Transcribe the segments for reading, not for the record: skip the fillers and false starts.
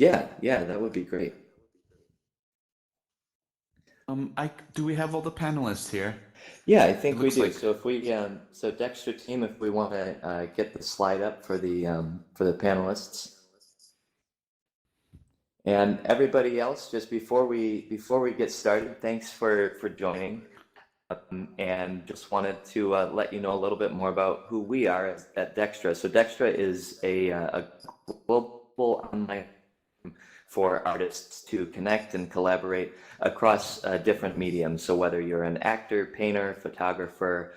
Yeah, that would be great. Do we have all the panelists here? Yeah, I It think we looks do. like, So if we, so Dextra team, if we want to get the slide up for the panelists, and everybody else, just before we get started, thanks for joining. And just wanted to let you know a little bit more about who we are at Dextra. So Dextra is a global online for artists to connect and collaborate across different mediums. So whether you're an actor, painter, photographer,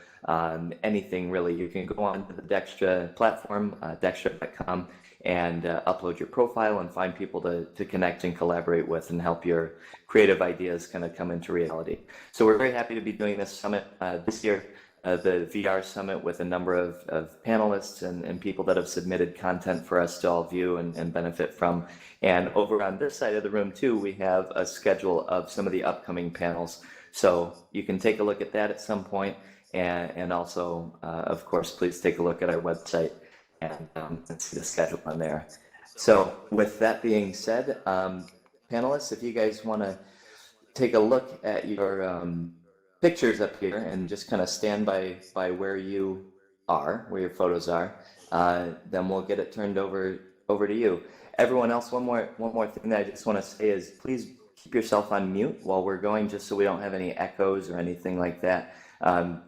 anything really, you can go on to the Dextra platform, dextra.com, and upload your profile and find people to connect and collaborate with and help your creative ideas kind of come into reality. So we're very happy to be doing this summit this year, the VR Summit, with a number of panelists and people that have submitted content for us to all view and benefit from. And over on this side of the room too, we have a schedule of some of the upcoming panels. So you can take a look at that at some point. And also, of course, please take a look at our website and see the schedule on there. So with that being said, panelists, if you guys want to take a look at your pictures up here and just kind of stand by where you are, where your photos are, then we'll get it turned over to you. Everyone else, one more thing that I just want to say is please keep yourself on mute while we're going, just so we don't have any echoes or anything like that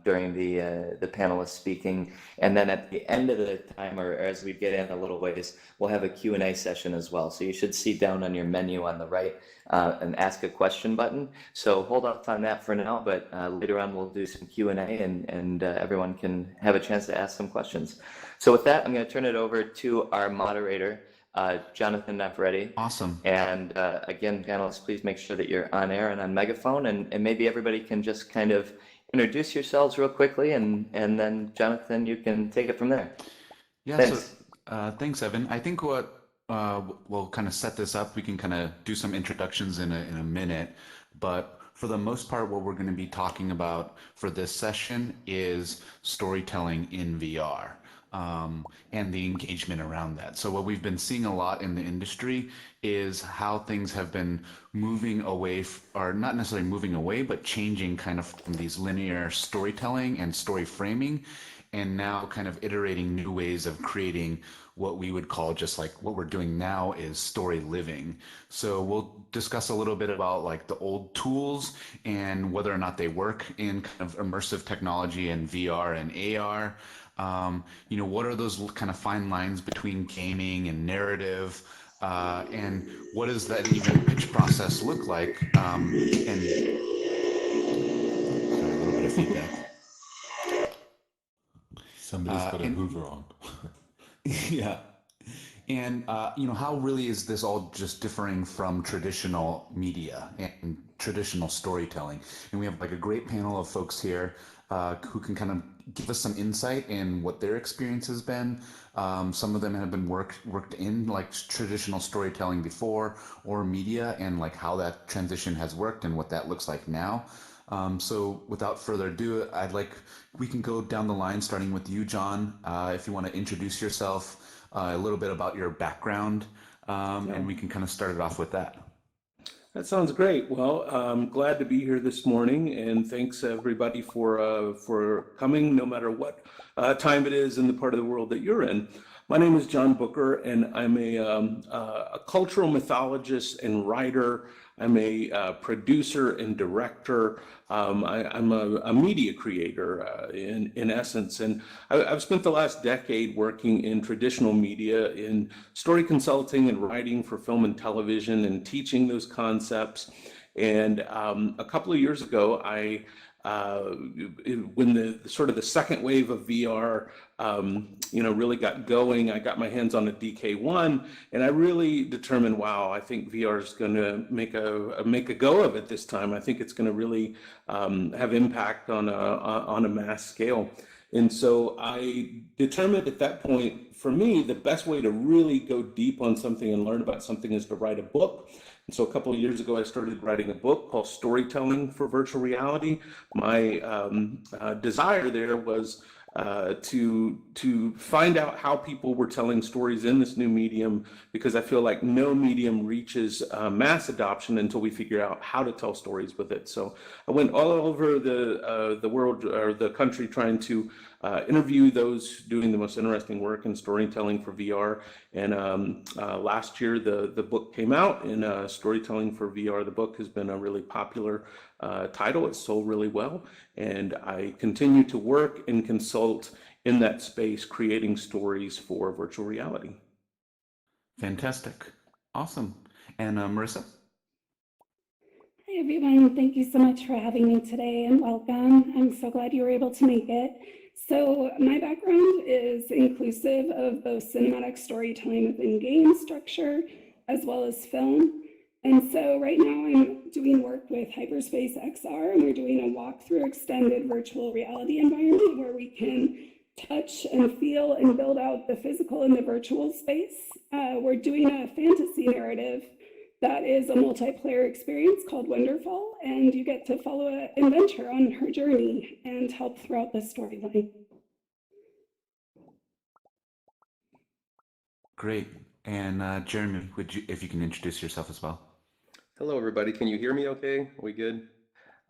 during the panelists speaking. And then at the end of the time, or as we get in a little ways, we'll have a Q&A session as well. So you should see down on your menu on the right an ask a question button. So hold off on that for now, but later on we'll do some Q&A and everyone can have a chance to ask some questions. So with that, I'm going to turn it over to our moderator, Jonathan Neferetti. awesome. And again, panelists, please make sure that you're on air and on megaphone, and maybe everybody can just kind of introduce yourselves real quickly, and then Jonathan, you can take it from there. Yeah, so Thanks. thanks, Evan. I think what we'll kind of set this up, we can kind of do some introductions in a minute, but for the most part, what we're going to be talking about for this session is storytelling in VR. And the engagement around that. So what we've been seeing a lot in the industry is how things have been moving away, or not necessarily moving away, but changing kind of from these linear storytelling and story framing, and now kind of iterating new ways of creating what we would call, just like what we're doing now, is story living. So we'll discuss a little bit about like the old tools and whether or not they work in kind of immersive technology and VR and AR. What are those kind of fine lines between gaming and narrative? And what does that even pitch process look like? And sorry, a little bit of feedback. Somebody's got a And Hoover on. yeah. And how really is this all just differing from traditional media and traditional storytelling? And we have like a great panel of folks here who can kind of give us some insight in what their experience has been. Some of them have been worked in like traditional storytelling before, or media, and like how that transition has worked and what that looks like now. So without further ado, we can go down the line, starting with you, John. If you want to introduce yourself, a little bit about your background, Yeah, and we can kind of start it off with that. that sounds great. Well, I'm glad to be here this morning, and thanks everybody for coming, no matter what time it is in the part of the world that you're in. My name is John Booker, and I'm a cultural mythologist and writer. I'm a producer and director. I'm a media creator in essence, and I've spent the last decade working in traditional media, in story consulting and writing for film and television, and teaching those concepts. And a couple of years ago, when the sort of the second wave of VR, really got going, I got my hands on a DK1, and I really determined, wow, I think VR is going to make a go of it this time. I think it's going to really have impact on a mass scale. And so I determined at that point, for me, the best way to really go deep on something and learn about something is to write a book. And so a couple of years ago, I started writing a book called Storytelling for Virtual Reality. My desire there was to find out how people were telling stories in this new medium, because I feel like no medium reaches mass adoption until we figure out how to tell stories with it. So I went all over the world or the country trying to interview those doing the most interesting work in storytelling for VR. And last year, the book came out, and Storytelling for VR, the book has been a really popular title. It's sold really well. And I continue to work and consult in that space, creating stories for virtual reality. Fantastic. Awesome. And Marissa? Hi, everyone. Thank you so much for having me today and welcome. I'm so glad you were able to make it. So my background is inclusive of both cinematic storytelling within game structure as well as film. And so right now I'm doing work with Hyperspace XR, and we're doing a walkthrough extended virtual reality environment where we can touch and feel and build out the physical and the virtual space. We're doing a fantasy narrative that is a multiplayer experience called Wonderful, and you get to follow an adventurer on her journey and help throughout the storyline. Great. And Jeremy, if you can introduce yourself as well. Hello, everybody. Can you hear me okay? We good?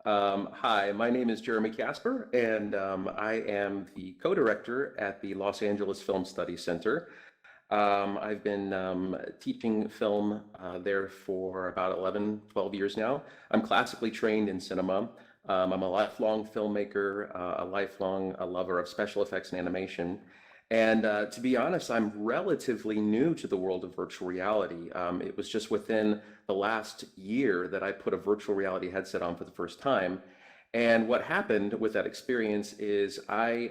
Hi, my name is Jeremy Casper, and I am the co-director at the Los Angeles Film Studies Center. I've been teaching film there for about 11, 12 years now. I'm classically trained in cinema. I'm a lifelong filmmaker, a lifelong lover of special effects and animation. And to be honest, I'm relatively new to the world of virtual reality. It was just within the last year that I put a virtual reality headset on for the first time. And what happened with that experience is I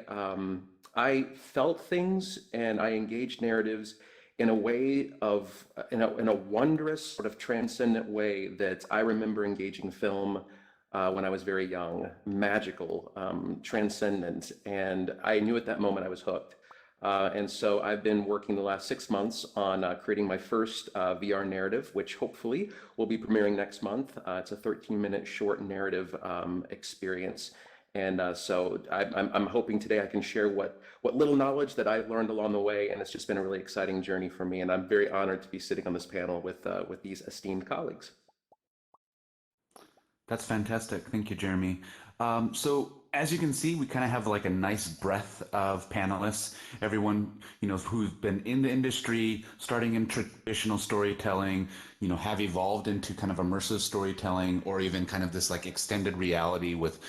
felt things and I engaged narratives in a way of, in a wondrous sort of transcendent way that I remember engaging film when I was very young, magical, transcendent. And I knew at that moment I was hooked. And so I've been working the last 6 months on creating my first VR narrative, which hopefully will be premiering next month. It's a 13-minute short narrative experience. And so I'm hoping today I can share what little knowledge that I've learned along the way. And it's just been a really exciting journey for me. And I'm very honored to be sitting on this panel with these esteemed colleagues. That's fantastic. Thank you, Jeremy. So as you can see, we kind of have like a nice breadth of panelists. Everyone, who's been in the industry, starting in traditional storytelling, have evolved into kind of immersive storytelling, or even kind of this like extended reality with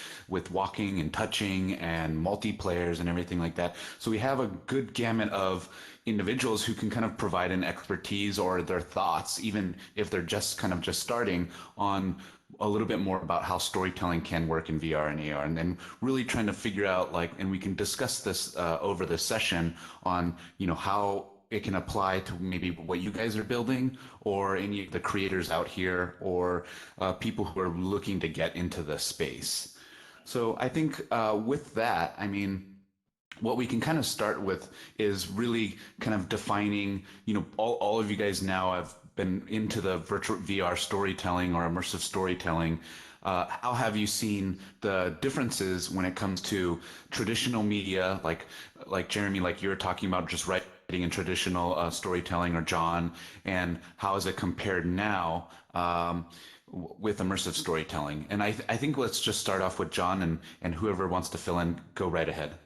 walking and touching and multiplayers and everything like that. So we have a good gamut of individuals who can kind of provide an expertise or their thoughts, even if they're just starting on a little bit more about how storytelling can work in VR and AR, and then really trying to figure out and we can discuss this over this session on, how it can apply to maybe what you guys are building, or any of the creators out here, or people who are looking to get into the space. So I think with that, what we can kind of start with is really kind of defining, all of you guys now have been into the virtual VR storytelling or immersive storytelling. How have you seen the differences when it comes to traditional media, like Jeremy, like you were talking about just writing in traditional storytelling, or John, and how is it compared now with immersive storytelling? And I think let's just start off with John, and whoever wants to fill in, go right ahead.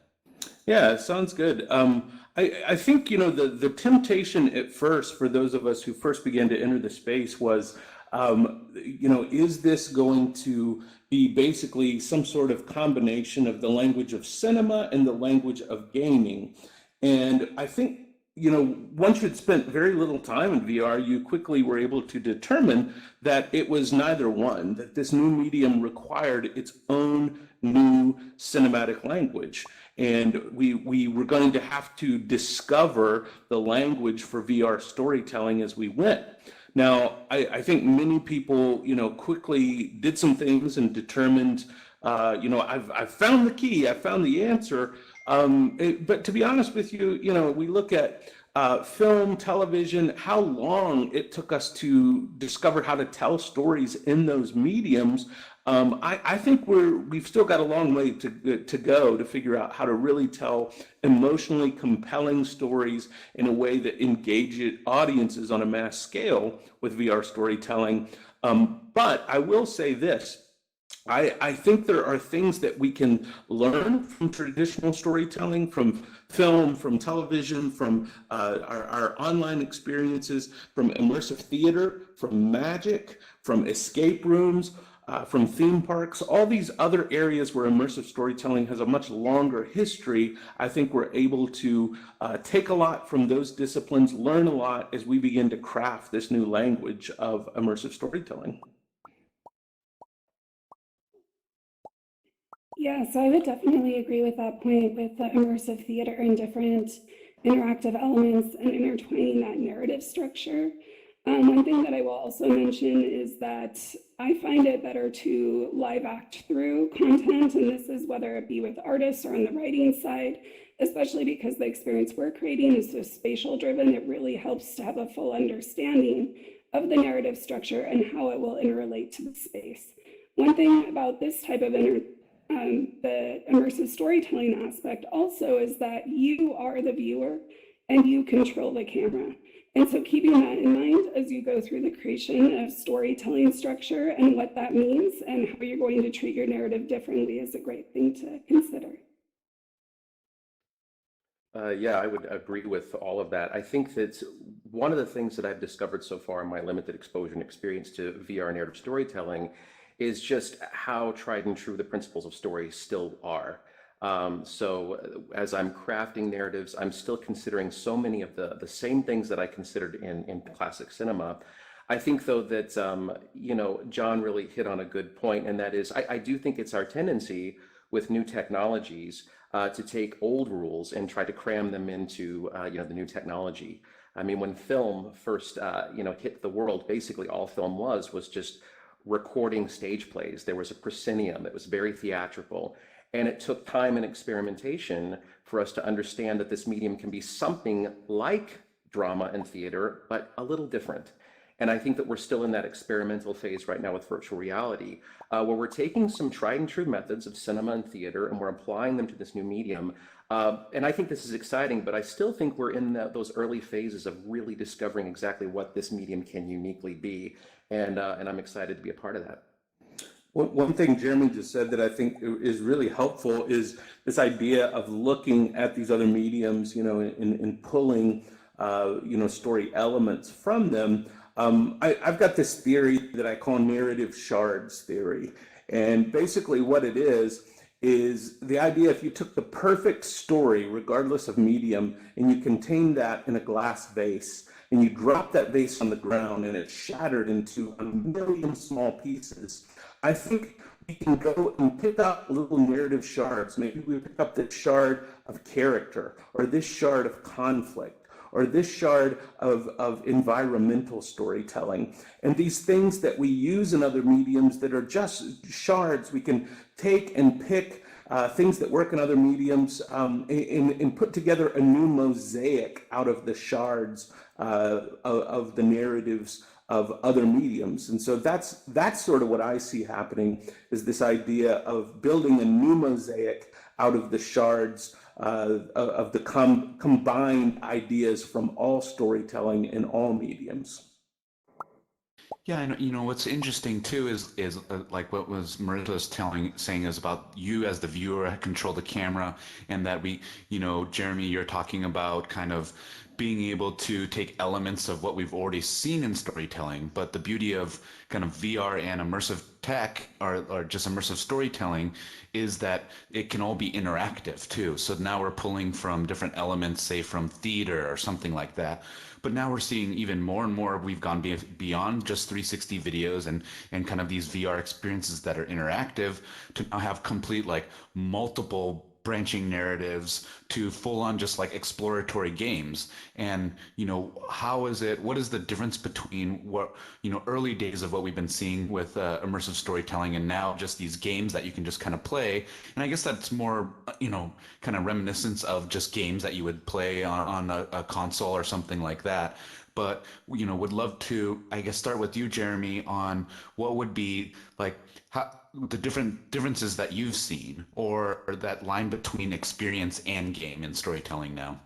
Yeah, sounds good. I think, the temptation at first for those of us who first began to enter the space was, is this going to be basically some sort of combination of the language of cinema and the language of gaming? And I think, once you'd spent very little time in VR, you quickly were able to determine that it was neither one, that this new medium required its own new cinematic language. And we were going to have to discover the language for VR storytelling as we went. Now, I think many people, quickly did some things and determined, I've found the key, I found the answer. But to be honest with you, we look at film, television, how long it took us to discover how to tell stories in those mediums, I think we've still got a long way to go to figure out how to really tell emotionally compelling stories in a way that engages audiences on a mass scale with VR storytelling. But I will say this. I think there are things that we can learn from traditional storytelling, from film, from television, from our online experiences, from immersive theater, from magic, from escape rooms, from theme parks, all these other areas where immersive storytelling has a much longer history. I think we're able to take a lot from those disciplines, learn a lot as we begin to craft this new language of immersive storytelling. Yeah, so I would definitely agree with that point with the immersive theater and different interactive elements and intertwining that narrative structure. One thing that I will also mention is that I find it better to live act through content, and this is whether it be with artists or on the writing side, especially because the experience we're creating is so spatial driven. It really helps to have a full understanding of the narrative structure and how it will interrelate to the space. One thing about this type of the immersive storytelling aspect also is that you are the viewer and you control the camera. And so keeping that in mind as you go through the creation of storytelling structure and what that means and how you're going to treat your narrative differently is a great thing to consider. Yeah, I would agree with all of that. I think that one of the things that I've discovered so far in my limited exposure and experience to VR narrative storytelling is just how tried and true the principles of story still are. So as I'm crafting narratives, I'm still considering so many of the same things that I considered in classic cinema. I think, though, that, John really hit on a good point, and that is, I do think it's our tendency with new technologies to take old rules and try to cram them into, the new technology. I mean, when film first, hit the world, basically all film was just recording stage plays. There was a proscenium that was very theatrical. And it took time and experimentation for us to understand that this medium can be something like drama and theater, but a little different. And I think that we're still in that experimental phase right now with virtual reality, where we're taking some tried and true methods of cinema and theater and we're applying them to this new medium. And I think this is exciting, but I still think we're in those early phases of really discovering exactly what this medium can uniquely be. And I'm excited to be a part of that. One thing Jeremy just said that I think is really helpful is this idea of looking at these other mediums, and pulling, story elements from them. I've got this theory that I call narrative shards theory. And basically what it is the idea if you took the perfect story, regardless of medium, and you contained that in a glass vase, and you drop that vase on the ground and it shattered into a million small pieces, I think we can go and pick up little narrative shards. Maybe we pick up this shard of character, or this shard of conflict, or this shard of environmental storytelling. And these things that we use in other mediums that are just shards, we can take and pick things that work in other mediums and put together a new mosaic out of the shards of the narratives of other mediums. And so that's sort of what I see happening, is this idea of building a new mosaic out of the shards of the combined ideas from all storytelling in all mediums. Yeah, and what's interesting too is like what was Marissa was saying is about you as the viewer control the camera, and that we, Jeremy, you're talking about kind of being able to take elements of what we've already seen in storytelling, but the beauty of kind of VR and immersive tech or just immersive storytelling is that it can all be interactive too. So now we're pulling from different elements, say from theater or something like that. But now we're seeing even more and more, we've gone beyond just 360 videos and kind of these VR experiences that are interactive to now have complete like multiple branching narratives to full on just like exploratory games. And, what is the difference between what, early days of what we've been seeing with immersive storytelling and now just these games that you can just kind of play? And I guess that's more, kind of reminiscence of just games that you would play on a console or something like that. But, would love to, I guess, start with you, Jeremy, on what would be like the differences that you've seen, or that line between experience and game in storytelling now.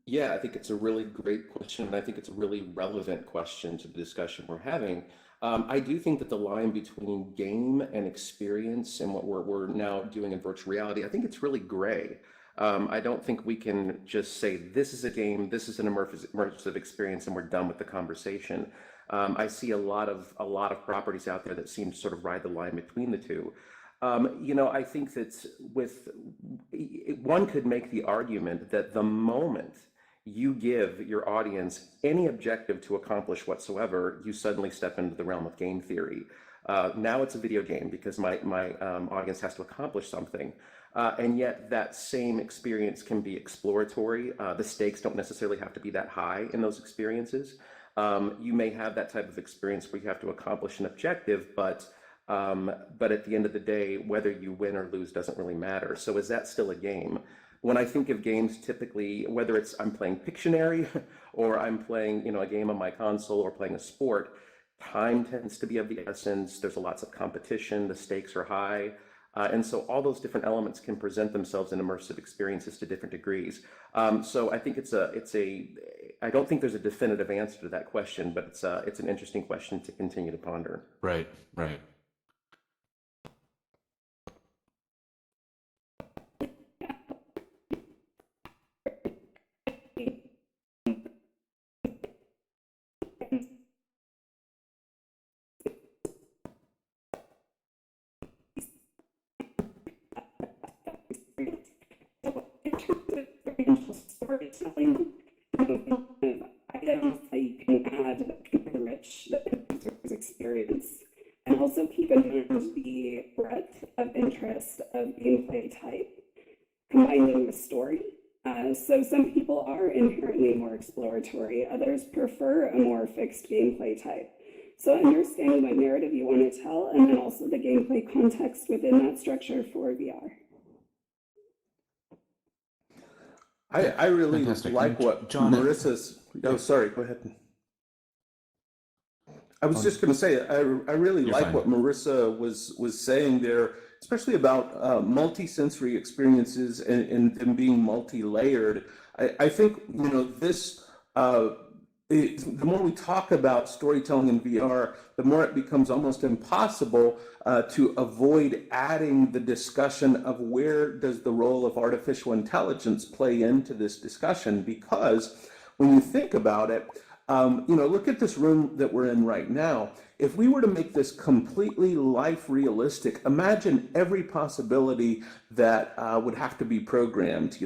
Yeah, I think it's a really great question, and I think it's a really relevant question to the discussion we're having. I do think that the line between game and experience and what we're now doing in virtual reality, I think it's really gray. I don't think we can just say this is a game, this is an immersive experience, and we're done with the conversation. I see a lot of properties out there that seem to sort of ride the line between the two. I think that one could make the argument that the moment you give your audience any objective to accomplish whatsoever, you suddenly step into the realm of game theory. Now it's a video game because my audience has to accomplish something. And yet that same experience can be exploratory. The stakes don't necessarily have to be that high in those experiences. You may have that type of experience where you have to accomplish an objective, but at the end of the day, whether you win or lose doesn't really matter. So is that still a game? When I think of games, typically, whether it's I'm playing Pictionary or I'm playing, a game on my console or playing a sport, time tends to be of the essence. There's lots of competition. The stakes are high. And so all those different elements can present themselves in immersive experiences to different degrees. So I think I don't think there's a definitive answer to that question, but it's an interesting question to continue to ponder. Right, right. Storytelling, items that you can add that can enrich the user's experience, and also keep in mind the breadth of interest of gameplay type, combining the story. So some people are inherently more exploratory, others prefer a more fixed gameplay type. So understanding what narrative you want to tell, and then also the gameplay context within that structure for VR. I really Fantastic. like what John, Marissa's. Oh, sorry. Go ahead. I was just going to say I really You're like fine. what Marissa was saying there, especially about multi-sensory experiences and them being multi-layered. I think this. The more we talk about storytelling in VR, the more it becomes almost impossible to avoid adding the discussion of where does the role of artificial intelligence play into this discussion. Because when you think about it, look at this room that we're in right now. If we were to make this completely life realistic, imagine every possibility that would have to be programmed.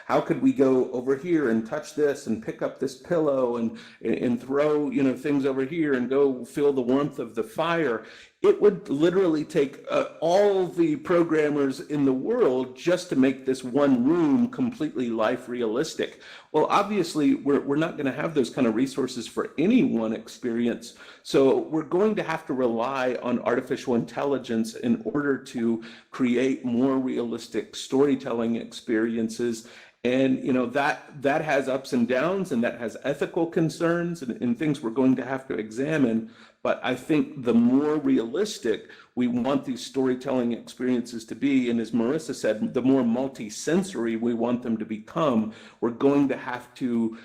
How could we go over here and touch this and pick up this pillow and throw, things over here and go feel the warmth of the fire? It would literally take all the programmers in the world just to make this one room completely life realistic. Well, obviously, we're not going to have those kind of resources for any one experience. So we're going to have to rely on artificial intelligence in order to create more realistic storytelling experiences. And that has ups and downs, and that has ethical concerns and things we're going to have to examine. But I think the more realistic we want these storytelling experiences to be, and as Marissa said, the more multi-sensory we want them to become, we're going to have to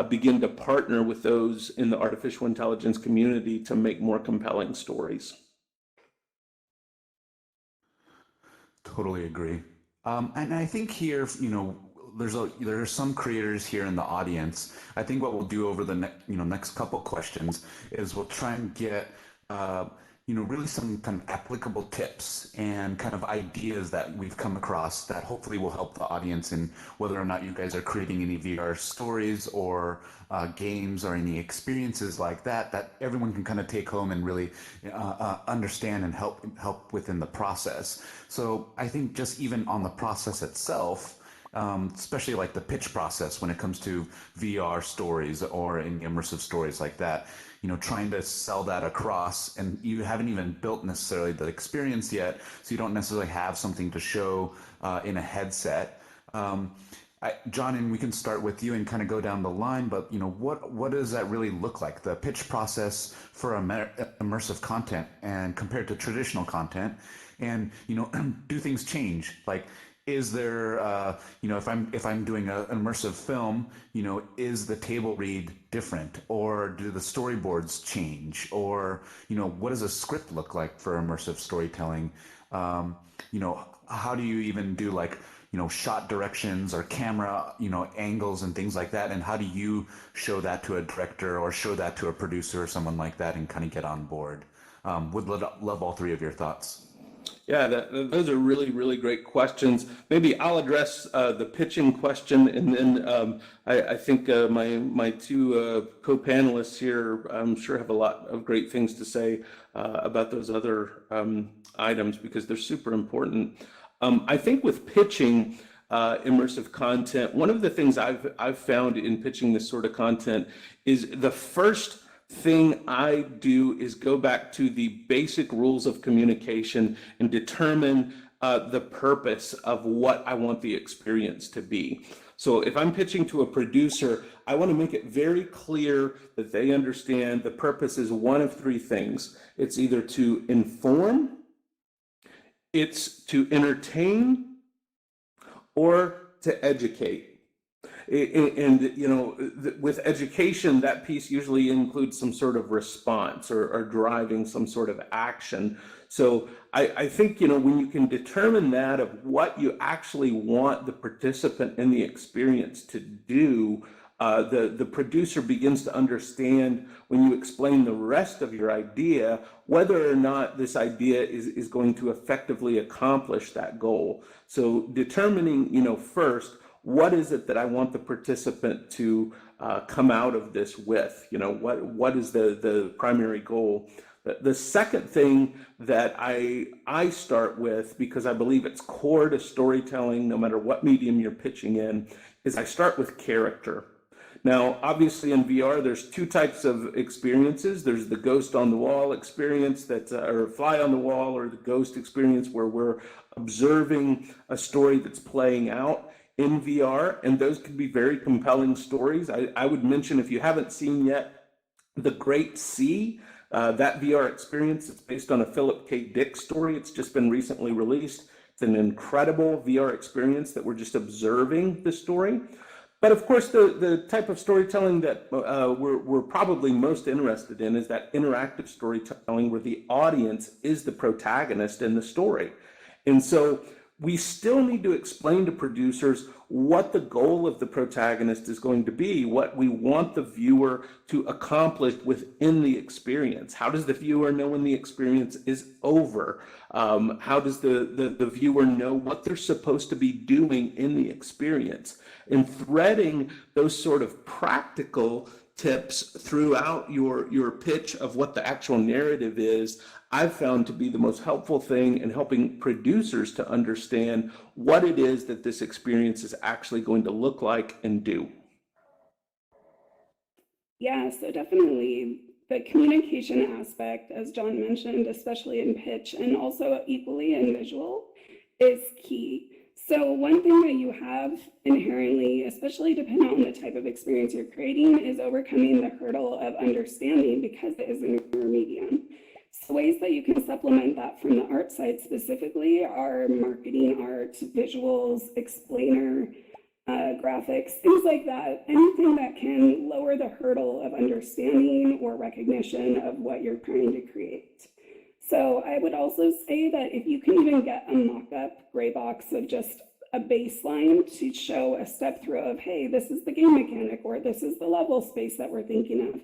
begin to partner with those in the artificial intelligence community to make more compelling stories. Totally agree. And I think here, there are some creators here in the audience. I think what we'll do over the next couple questions is we'll try and get really some kind of applicable tips and kind of ideas that we've come across that hopefully will help the audience in whether or not you guys are creating any VR stories or games or any experiences like that, that everyone can kind of take home and really understand and help within the process. So I think just even on the process itself, especially like the pitch process when it comes to VR stories or in immersive stories like that, trying to sell that across, and you haven't even built necessarily the experience yet, so you don't necessarily have something to show in a headset. John, and we can start with you and kind of go down the line, but what does that really look like? The pitch process for immersive content and compared to traditional content, and do things change? Like, is there if I'm doing an immersive film, is the table read different, or do the storyboards change, or what does a script look like for immersive storytelling? How do you even do like shot directions or camera angles and things like that, and how do you show that to a director or show that to a producer or someone like that and kind of get on board? Would love all three of your thoughts. Yeah, those are really, really great questions. Maybe I'll address the pitching question, and then I think my two co-panelists here, I'm sure, have a lot of great things to say about those other items because they're super important. I think with pitching immersive content, one of the things I've found in pitching this sort of content is the first thing I do is go back to the basic rules of communication and determine the purpose of what I want the experience to be. So if I'm pitching to a producer, I want to make it very clear that they understand the purpose is one of three things. It's either to inform, it's to entertain, or to educate. And with education, that piece usually includes some sort of response or driving some sort of action. So I think when you can determine that of what you actually want the participant in the experience to do, the producer begins to understand when you explain the rest of your idea whether or not this idea is going to effectively accomplish that goal. So determining first, what is it that I want the participant to come out of this with? What is the primary goal? The second thing that I start with, because I believe it's core to storytelling, no matter what medium you're pitching in, is I start with character. Now, obviously in VR, there's two types of experiences. There's the ghost on the wall experience or fly on the wall, or the ghost experience where we're observing a story that's playing out in VR, and those can be very compelling stories. I would mention, if you haven't seen yet, The Great Sea, that VR experience. It's based on a Philip K. Dick story. It's just been recently released. It's an incredible VR experience that we're just observing the story. But of course, the type of storytelling that we're probably most interested in is that interactive storytelling where the audience is the protagonist in the story. And so we still need to explain to producers what the goal of the protagonist is going to be, what we want the viewer to accomplish within the experience. How does the viewer know when the experience is over? How does the viewer know what they're supposed to be doing in the experience? And threading those sort of practical tips throughout your pitch of what the actual narrative is, I've found to be the most helpful thing in helping producers to understand what it is that this experience is actually going to look like and do. Yeah, so definitely the communication aspect, as John mentioned, especially in pitch and also equally in visual, is key. So one thing that you have inherently, especially depending on the type of experience you're creating, is overcoming the hurdle of understanding because it is a newer medium. So ways that you can supplement that from the art side specifically are marketing art, visuals, explainer, graphics, things like that. Anything that can lower the hurdle of understanding or recognition of what you're trying to create. So I would also say that if you can even get a mock-up gray box of just a baseline to show a step through of, hey, this is the game mechanic, or this is the level space that we're thinking of.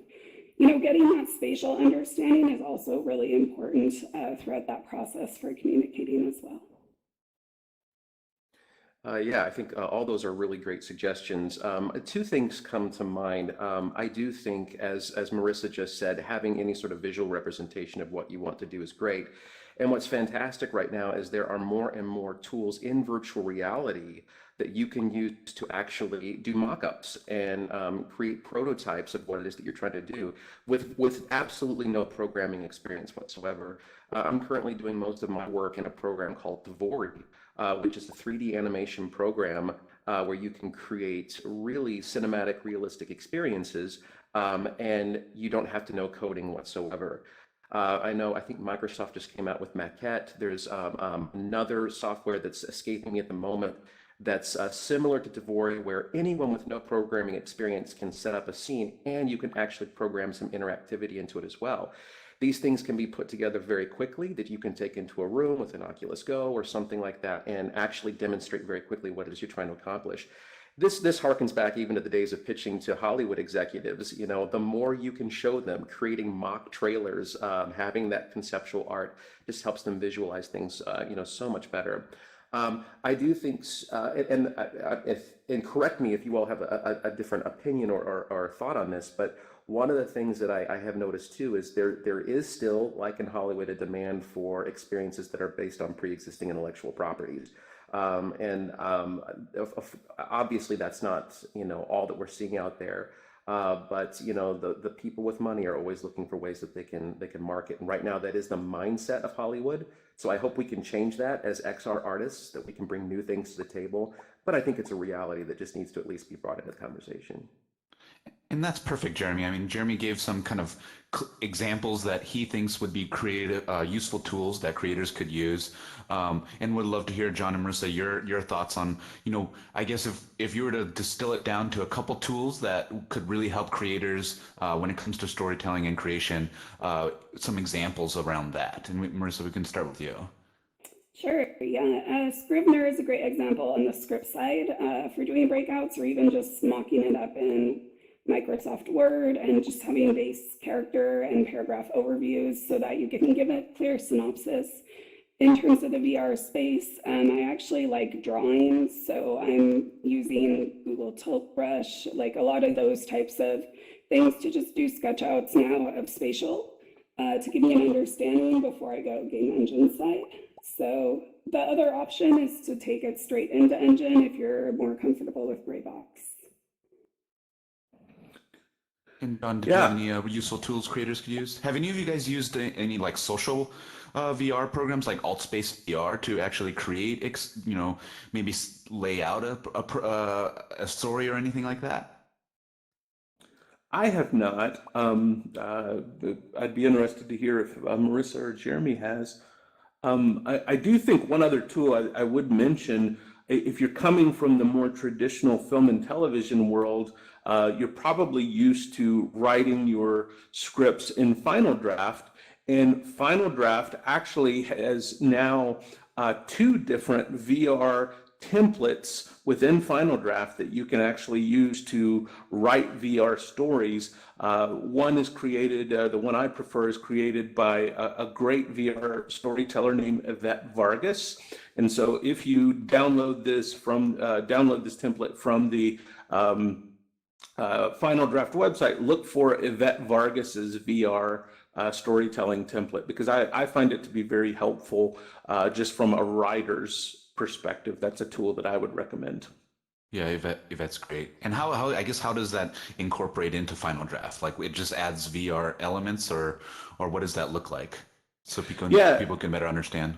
getting that spatial understanding is also really important throughout that process for communicating as well. Yeah, I think all those are really great suggestions. Two things come to mind. I do think, as Marissa just said, having any sort of visual representation of what you want to do is great. And what's fantastic right now is there are more and more tools in virtual reality that you can use to actually do mock-ups and create prototypes of what it is that you're trying to do with absolutely no programming experience whatsoever. I'm currently doing most of my work in a program called Dvory, which is a 3D animation program where you can create really cinematic, realistic experiences, and you don't have to know coding whatsoever. I think Microsoft just came out with Maquette. There's another software that's escaping me at the moment that's similar to Dvory, where anyone with no programming experience can set up a scene, and you can actually program some interactivity into it as well. These things can be put together very quickly that you can take into a room with an Oculus Go or something like that and actually demonstrate very quickly what it is you're trying to accomplish. This harkens back even to the days of pitching to Hollywood executives. The more you can show them, creating mock trailers, having that conceptual art just helps them visualize things, so much better. I do think, and correct me if you all have a different opinion or thought on this, but one of the things that I have noticed too is there is still, like in Hollywood, a demand for experiences that are based on pre-existing intellectual properties. Obviously that's not, all that we're seeing out there. But the people with money are always looking for ways that they can market. And right now that is the mindset of Hollywood. So I hope we can change that as XR artists, that we can bring new things to the table. But I think it's a reality that just needs to at least be brought into the conversation. And that's perfect, Jeremy. I mean, Jeremy gave some kind of examples that he thinks would be creative, useful tools that creators could use. And would love to hear, John and Marissa, your thoughts on, I guess if you were to distill it down to a couple tools that could really help creators when it comes to storytelling and creation, some examples around that. And Marissa, we can start with you. Sure, yeah. Scrivener is a great example on the script side for doing breakouts or even just mocking it up in Microsoft Word and just having base character and paragraph overviews so that you can give a clear synopsis. In terms of the VR space, I actually like drawing, so I'm using Google Tilt Brush, like a lot of those types of things to just do sketch outs now of spatial to give me an understanding before I go game engine side. So the other option is to take it straight into engine if you're more comfortable with gray box. And John, did you have any useful tools creators could use? Have any of you guys used any like social VR programs like AltSpace VR to actually create, maybe lay out a story or anything like that? I have not. I'd be interested to hear if Marissa or Jeremy has. I do think one other tool I would mention, if you're coming from the more traditional film and television world, you're probably used to writing your scripts in Final Draft. And Final Draft actually has now 2 different VR templates within Final Draft that you can actually use to write VR stories. One is created, the one I prefer is created by a great VR storyteller named Yvette Vargas. And so if you download this template from the Final Draft website, look for Yvette Vargas's VR storytelling template, because I find it to be very helpful just from a writer's perspective. That's a tool that I would recommend. Yeah, Yvette's great. And how does that incorporate into Final Draft? Like it just adds VR elements, or what does that look like? So people can better understand.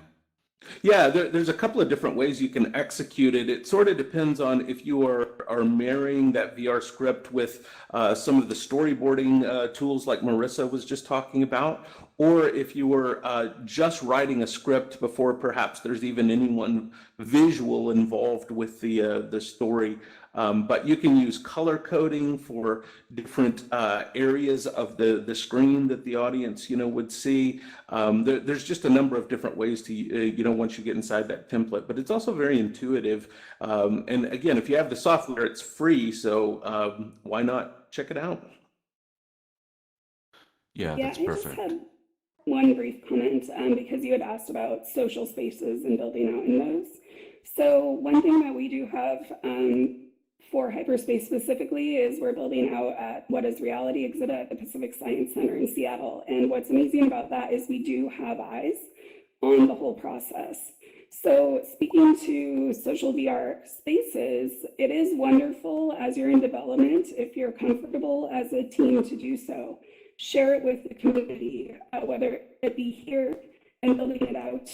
Yeah, there's a couple of different ways you can execute it. It sort of depends on if you are marrying that VR script with some of the storyboarding tools like Marissa was just talking about, or if you were just writing a script before perhaps there's even anyone visual involved with the story. But you can use color coding for different areas of the screen that the audience, would see. There's just a number of different ways to, once you get inside that template, but it's also very intuitive. And again, if you have the software, it's free. So why not check it out? Yeah, Yeah, that's I just perfect. had one brief comment because you had asked about social spaces and building out in those. So one thing that we do have for hyperspace specifically is we're building out at What is Reality exhibit at the Pacific Science Center in Seattle. And what's amazing about that is we do have eyes on the whole process. So speaking to social VR spaces, it is wonderful as you're in development, if you're comfortable as a team to do so. Share it with the community, whether it be here and building it out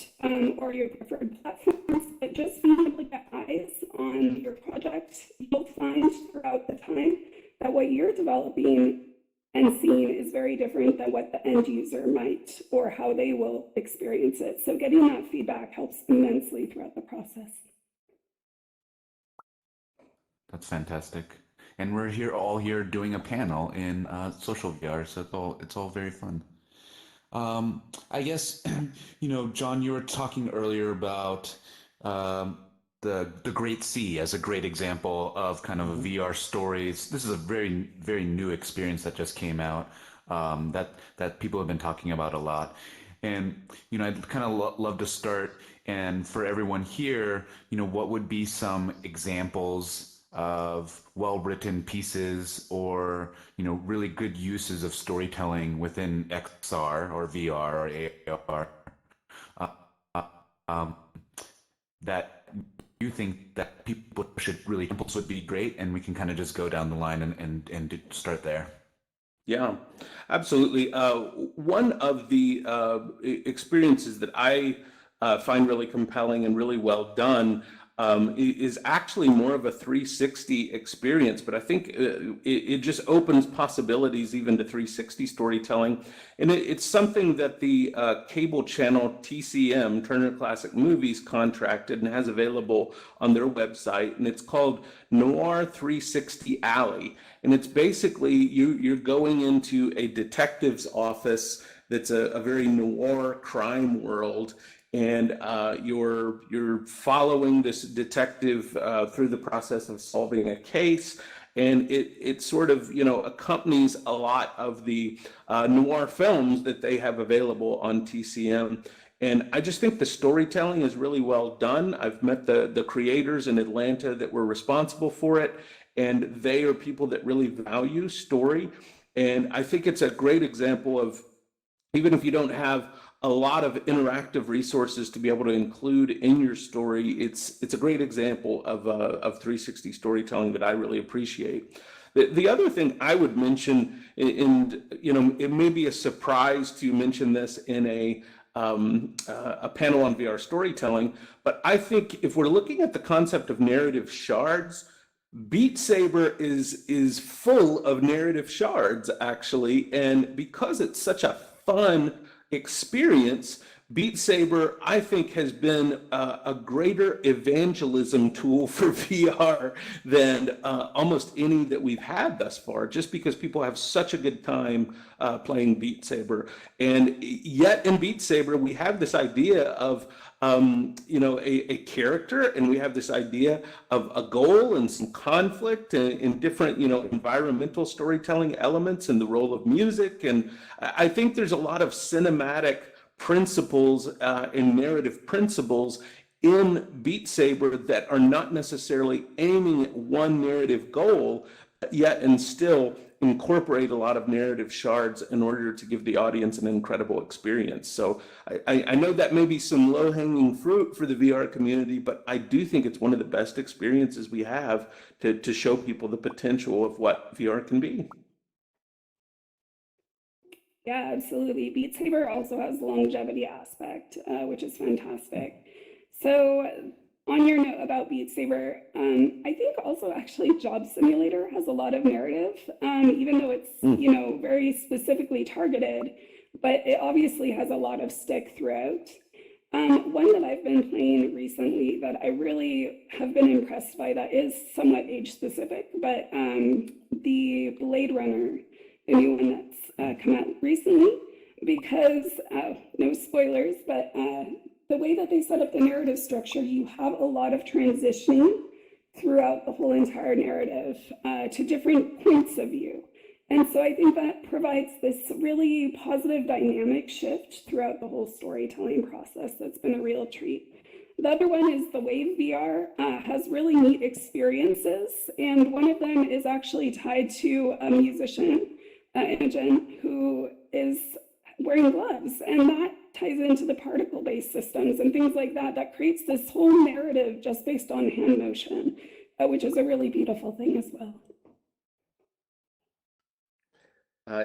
or your preferred platforms, but just being able to get eyes on your project, you'll find throughout the time that what you're developing and seeing is very different than what the end user might or how they will experience it. So getting that feedback helps immensely throughout the process. That's fantastic. And we're all here doing a panel in social VR, so it's all very fun. I guess, John, you were talking earlier about the Great Sea as a great example of kind of a VR stories. This is a very, very new experience that just came out that people have been talking about a lot. And, I'd kind of love to start, and for everyone here, what would be some examples of well-written pieces or really good uses of storytelling within XR or VR or AR um, that you think that people should really would be great, and we can kind of just go down the line and start there. Yeah, absolutely. One of the experiences that I find really compelling and really well done is actually more of a 360 experience, but I think it just opens possibilities even to 360 storytelling. And it's something that the cable channel TCM, Turner Classic Movies, contracted and has available on their website. And it's called Noir 360 Alley. And it's basically you're going into a detective's office that's a very noir crime world, and you're following this detective through the process of solving a case. And it sort of accompanies a lot of the noir films that they have available on TCM. And I just think the storytelling is really well done. I've met the creators in Atlanta that were responsible for it, and they are people that really value story. And I think it's a great example of, even if you don't have a lot of interactive resources to be able to include in your story, it's a great example of 360 storytelling that I really appreciate. The other thing I would mention, and it may be a surprise to mention this in a panel on VR storytelling, but I think if we're looking at the concept of narrative shards, Beat Saber is full of narrative shards, actually, and because it's such a fun experience, Beat Saber, I think, has been a greater evangelism tool for VR than almost any that we've had thus far, just because people have such a good time playing Beat Saber. And yet in Beat Saber, we have this idea of a character, and we have this idea of a goal and some conflict and different, environmental storytelling elements and the role of music. And I think there's a lot of cinematic principles and narrative principles in Beat Saber that are not necessarily aiming at one narrative goal, yet and still incorporate a lot of narrative shards in order to give the audience an incredible experience. So I know that may be some low-hanging fruit for the VR community, but I do think it's one of the best experiences we have to show people the potential of what VR can be. Yeah, absolutely. Beat Saber also has the longevity aspect, which is fantastic. So on your note about Beat Saber, I think also actually Job Simulator has a lot of narrative, even though it's, very specifically targeted, but it obviously has a lot of stick throughout. One that I've been playing recently that I really have been impressed by that is somewhat age specific, but the Blade Runner, the new one that's come out recently, because no spoilers, but the way that they set up the narrative structure, you have a lot of transitioning throughout the whole entire narrative to different points of view. And so I think that provides this really positive dynamic shift throughout the whole storytelling process that's been a real treat. The other one is the Wave VR has really neat experiences, and one of them is actually tied to a musician, Imogen, who is wearing gloves, and that ties into the particle-based systems and things like that. That creates this whole narrative just based on hand motion, which is a really beautiful thing as well.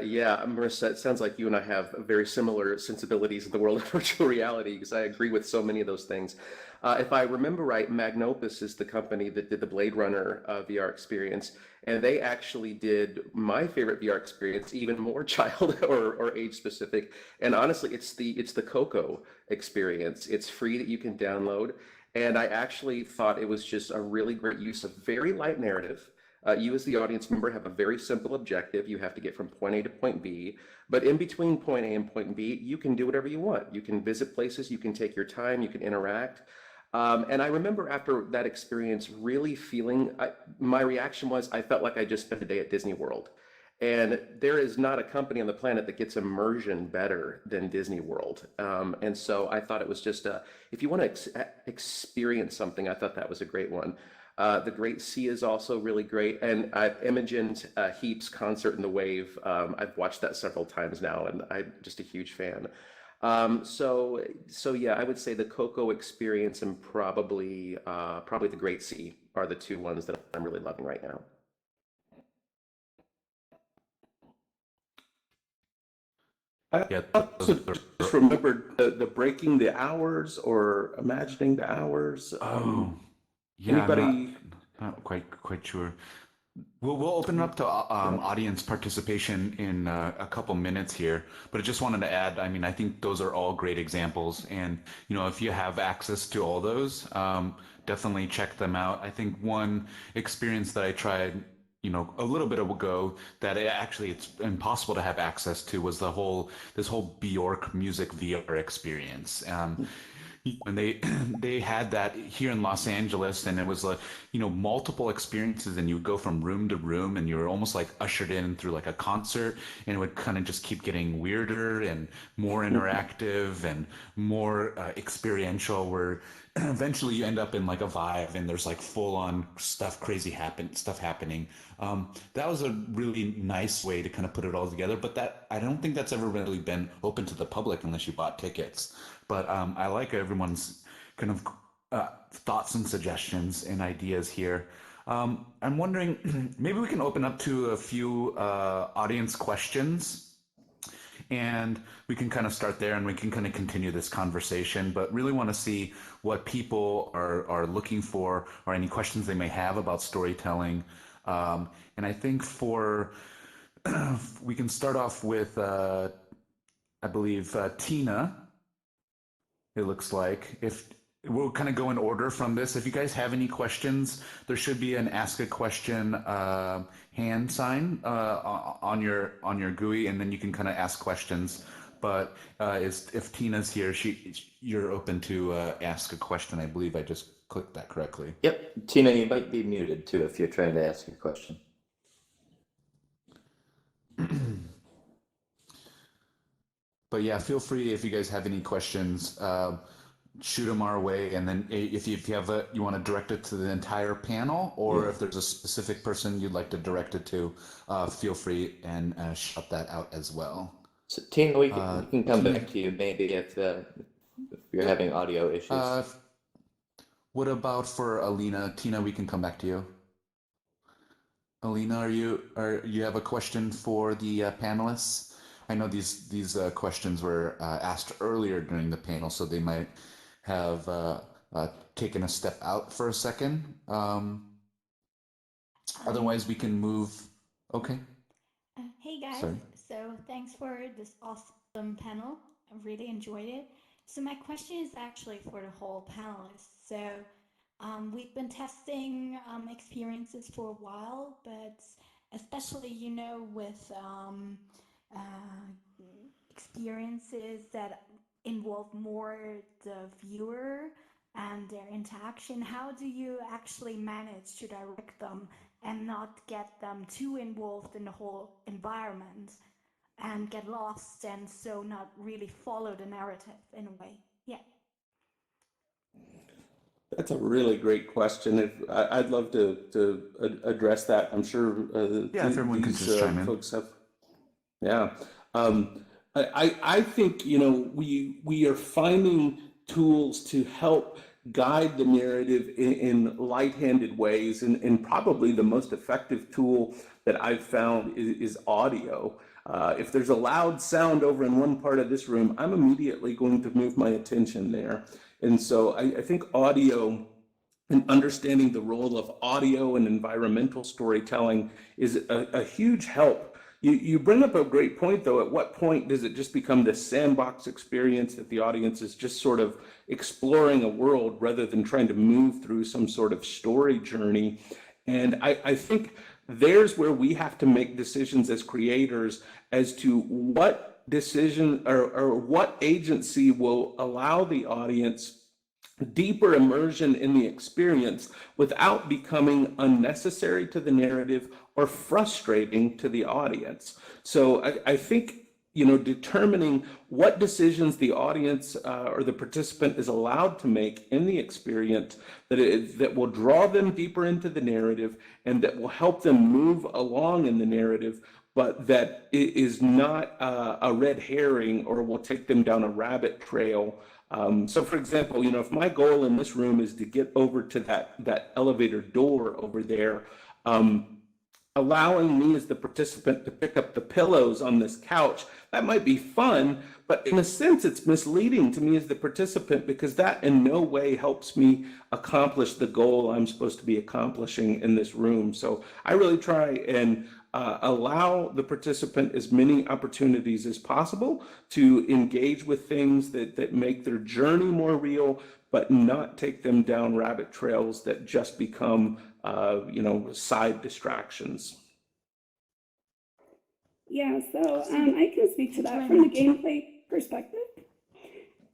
Yeah, Marissa, it sounds like you and I have very similar sensibilities in the world of virtual reality because I agree with so many of those things. If I remember right, Magnopus is the company that did the Blade Runner VR experience, and they actually did my favorite VR experience, even more child or age specific. And honestly, it's the Coco experience. It's free that you can download, and I actually thought it was just a really great use of very light narrative. You as the audience member have a very simple objective. You have to get from point A to point B, but in between point A and point B, you can do whatever you want. You can visit places, you can take your time, you can interact. And I remember after that experience really feeling, my reaction was I felt like I just spent a day at Disney World. And there is not a company on the planet that gets immersion better than Disney World. And so I thought it was just, if you want to experience something, I thought that was a great one. The Great Sea is also really great, and Imogen's Heaps concert in the Wave. I've watched that several times now, and I'm just a huge fan. So yeah, I would say the Coco experience and probably the Great Sea are the two ones that I'm really loving right now. I Yeah, also those just remembered the breaking the hours or imagining the hours. oh, yeah, I'm Anybody? not quite sure. We'll open it up to audience participation in a couple minutes here, but I just wanted to add, I mean, I think those are all great examples. And, you know, if you have access to all those, definitely check them out. I think one experience that I tried, you know, a little bit ago that it's impossible to have access to was this whole Bjork music VR experience. And they had that here in Los Angeles, and it was like, you know, multiple experiences, and you would go from room to room, and you were almost like ushered in through like a concert, and it would kind of just keep getting weirder and more interactive and more experiential, where eventually you end up in like a vibe, and there's like full on stuff happening. That was a really nice way to kind of put it all together, but that I don't think that's ever really been open to the public unless you bought tickets. But I like everyone's kind of thoughts and suggestions and ideas here. I'm wondering, maybe we can open up to a few audience questions, and we can kind of start there, and we can kind of continue this conversation. But really want to see what people are looking for, or any questions they may have about storytelling. And I think we can start off with, I believe, Tina. It looks like if we'll kind of go in order from this. If you guys have any questions, there should be an ask a question hand sign on your GUI, and then you can kind of ask questions. But if Tina's here, you're open to ask a question. I believe I just clicked that correctly. Yep, Tina, you might be muted too if you're trying to ask a question. But yeah, feel free if you guys have any questions, shoot them our way. And then if you have you want to direct it to the entire panel, or if there's a specific person you'd like to direct it to, feel free and shout that out as well. So Tina, we can come back to you maybe if you're having audio issues. What about for Alina? Tina, we can come back to you. Alina, you have a question for the panelists? I know these questions were asked earlier during the panel, so they might have taken a step out for a second. Otherwise, we can move. Okay. Hey guys, Sorry. so thanks for this awesome panel. I really enjoyed it. So my question is actually for the whole panelists. So we've been testing experiences for a while, but especially, you know, with experiences that involve more the viewer and their interaction, how do you actually manage to direct them and not get them too involved in the whole environment and get lost and so not really follow the narrative in a way. Yeah. That's a really great question. I'd love to address that. I'm sure Yeah, if everyone can these just chime in. folks have. Yeah. I think, you know, we are finding tools to help guide the narrative in light-handed ways, and probably the most effective tool that I've found is audio. If there's a loud sound over in one part of this room, I'm immediately going to move my attention there. And so I think audio and understanding the role of audio and environmental storytelling is a huge help. You bring up a great point, though. At what point does it just become this sandbox experience that the audience is just sort of exploring a world rather than trying to move through some sort of story journey? And I think there's where we have to make decisions as creators as to what decision or what agency will allow the audience deeper immersion in the experience without becoming unnecessary to the narrative or frustrating to the audience. So I think, you know, determining what decisions the audience or the participant is allowed to make in the experience that will draw them deeper into the narrative and that will help them move along in the narrative, but that it is not a red herring or will take them down a rabbit trail. So for example, you know, if my goal in this room is to get over to that elevator door over there, allowing me as the participant to pick up the pillows on this couch, that might be fun, but in a sense it's misleading to me as the participant because that in no way helps me accomplish the goal I'm supposed to be accomplishing in this room. So I really try and allow the participant as many opportunities as possible to engage with things that make their journey more real, but not take them down rabbit trails that just become, you know, side distractions. Yeah, so I can speak to that from the gameplay perspective.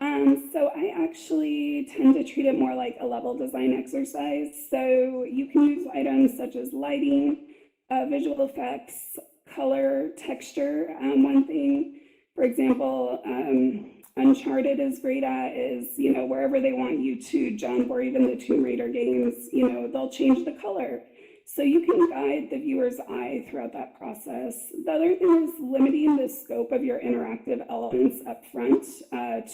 So I actually tend to treat it more like a level design exercise. So you can use items such as lighting, visual effects, color, texture. One thing, for example, Uncharted is great at is, you know, wherever they want you to jump, or even the Tomb Raider games, you know, they'll change the color. So you can guide the viewer's eye throughout that process. The other thing is limiting the scope of your interactive elements up front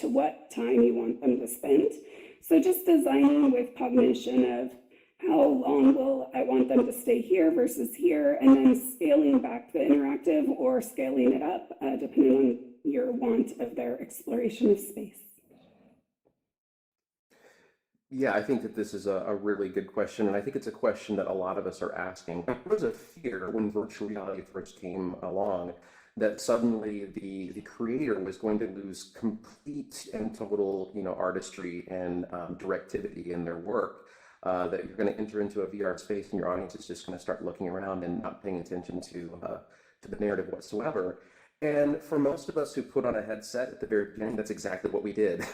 to what time you want them to spend. So just designing with cognition of how long will I want them to stay here versus here, and then scaling back the interactive or scaling it up depending on your want of their exploration of space. Yeah, I think that this is a really good question, and I think it's a question that a lot of us are asking. There was a fear when virtual reality first came along that suddenly the creator was going to lose complete and total, you know, artistry and directivity in their work. That you're going to enter into a VR space and your audience is just going to start looking around and not paying attention to the narrative whatsoever. And for most of us who put on a headset at the very beginning, that's exactly what we did.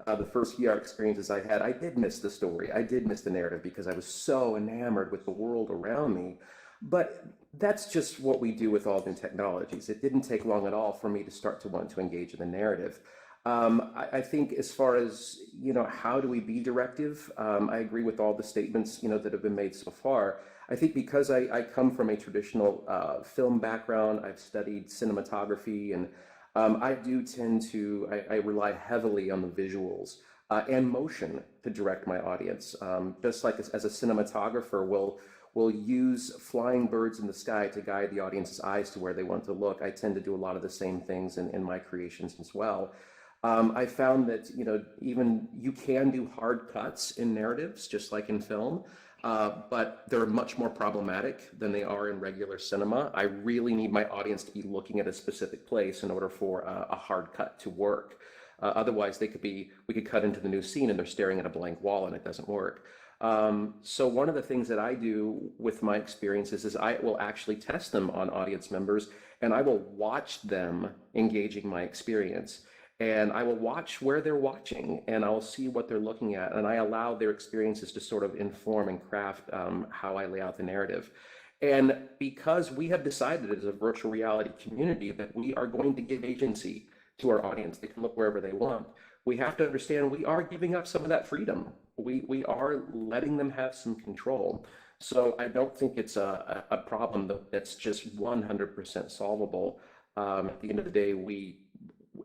The first VR experiences I had, I did miss the story. I did miss the narrative because I was so enamored with the world around me. But that's just what we do with all new technologies. It didn't take long at all for me to start to want to engage in the narrative. I think as far as, you know, how do we be directive? I agree with all the statements, you know, that have been made so far. I think because I come from a traditional film background, I've studied cinematography, and I do tend to, I rely heavily on the visuals and motion to direct my audience. Just like as a cinematographer, we'll use flying birds in the sky to guide the audience's eyes to where they want to look. I tend to do a lot of the same things in my creations as well. I found that, you know, even you can do hard cuts in narratives, just like in film, but they're much more problematic than they are in regular cinema. I really need my audience to be looking at a specific place in order for a hard cut to work. Otherwise, we could cut into the new scene and they're staring at a blank wall and it doesn't work. So one of the things that I do with my experiences is I will actually test them on audience members, and I will watch them engaging my experience. And I will watch where they're watching, and I'll see what they're looking at, and I allow their experiences to sort of inform and craft how I lay out the narrative. And because we have decided as a virtual reality community that we are going to give agency to our audience, they can look wherever they want, we have to understand we are giving up some of that freedom. We are letting them have some control. So I don't think it's a problem that's just 100% solvable. At the end of the day,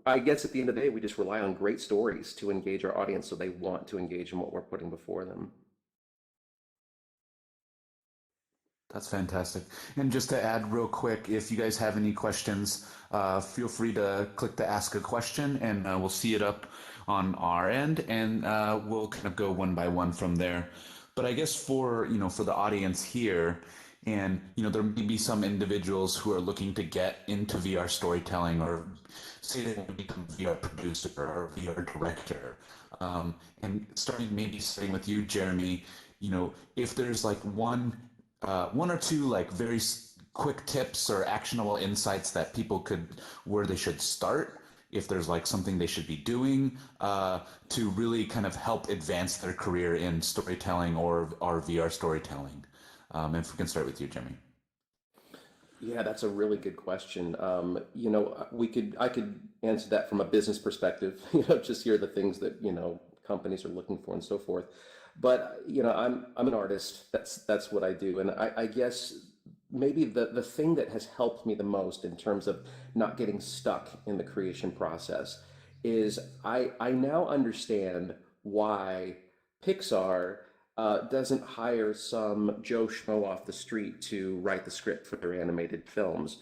I guess at the end of the day, we just rely on great stories to engage our audience so they want to engage in what we're putting before them. That's fantastic. And just to add real quick, if you guys have any questions, feel free to click the ask a question and we'll see it up on our end and we'll kind of go one by one from there. But I guess for the audience here, and there may be some individuals who are looking to get into VR storytelling or say they want to become a VR producer or a VR director. And starting with you, Jeremy, if there's like one or two like very quick tips or actionable insights that people where they should start, if there's like something they should be doing to really kind of help advance their career in storytelling or VR storytelling. If we can start with you, Jimmy. Yeah, that's a really good question. I could answer that from a business perspective, just hear the things that, companies are looking for and so forth. But, I'm an artist. That's what I do. And I guess maybe the thing that has helped me the most in terms of not getting stuck in the creation process is I now understand why Pixar doesn't hire some Joe Schmo off the street to write the script for their animated films.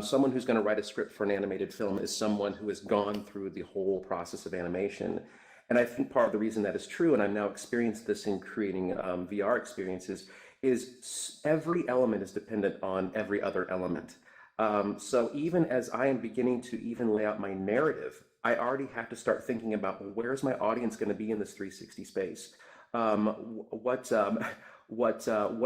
Someone who's going to write a script for an animated film is someone who has gone through the whole process of animation. And I think part of the reason that is true, and I've now experienced this in creating VR experiences, is every element is dependent on every other element. So even as I am beginning to even lay out my narrative, I already have to start thinking about where's my audience going to be in this 360 space? What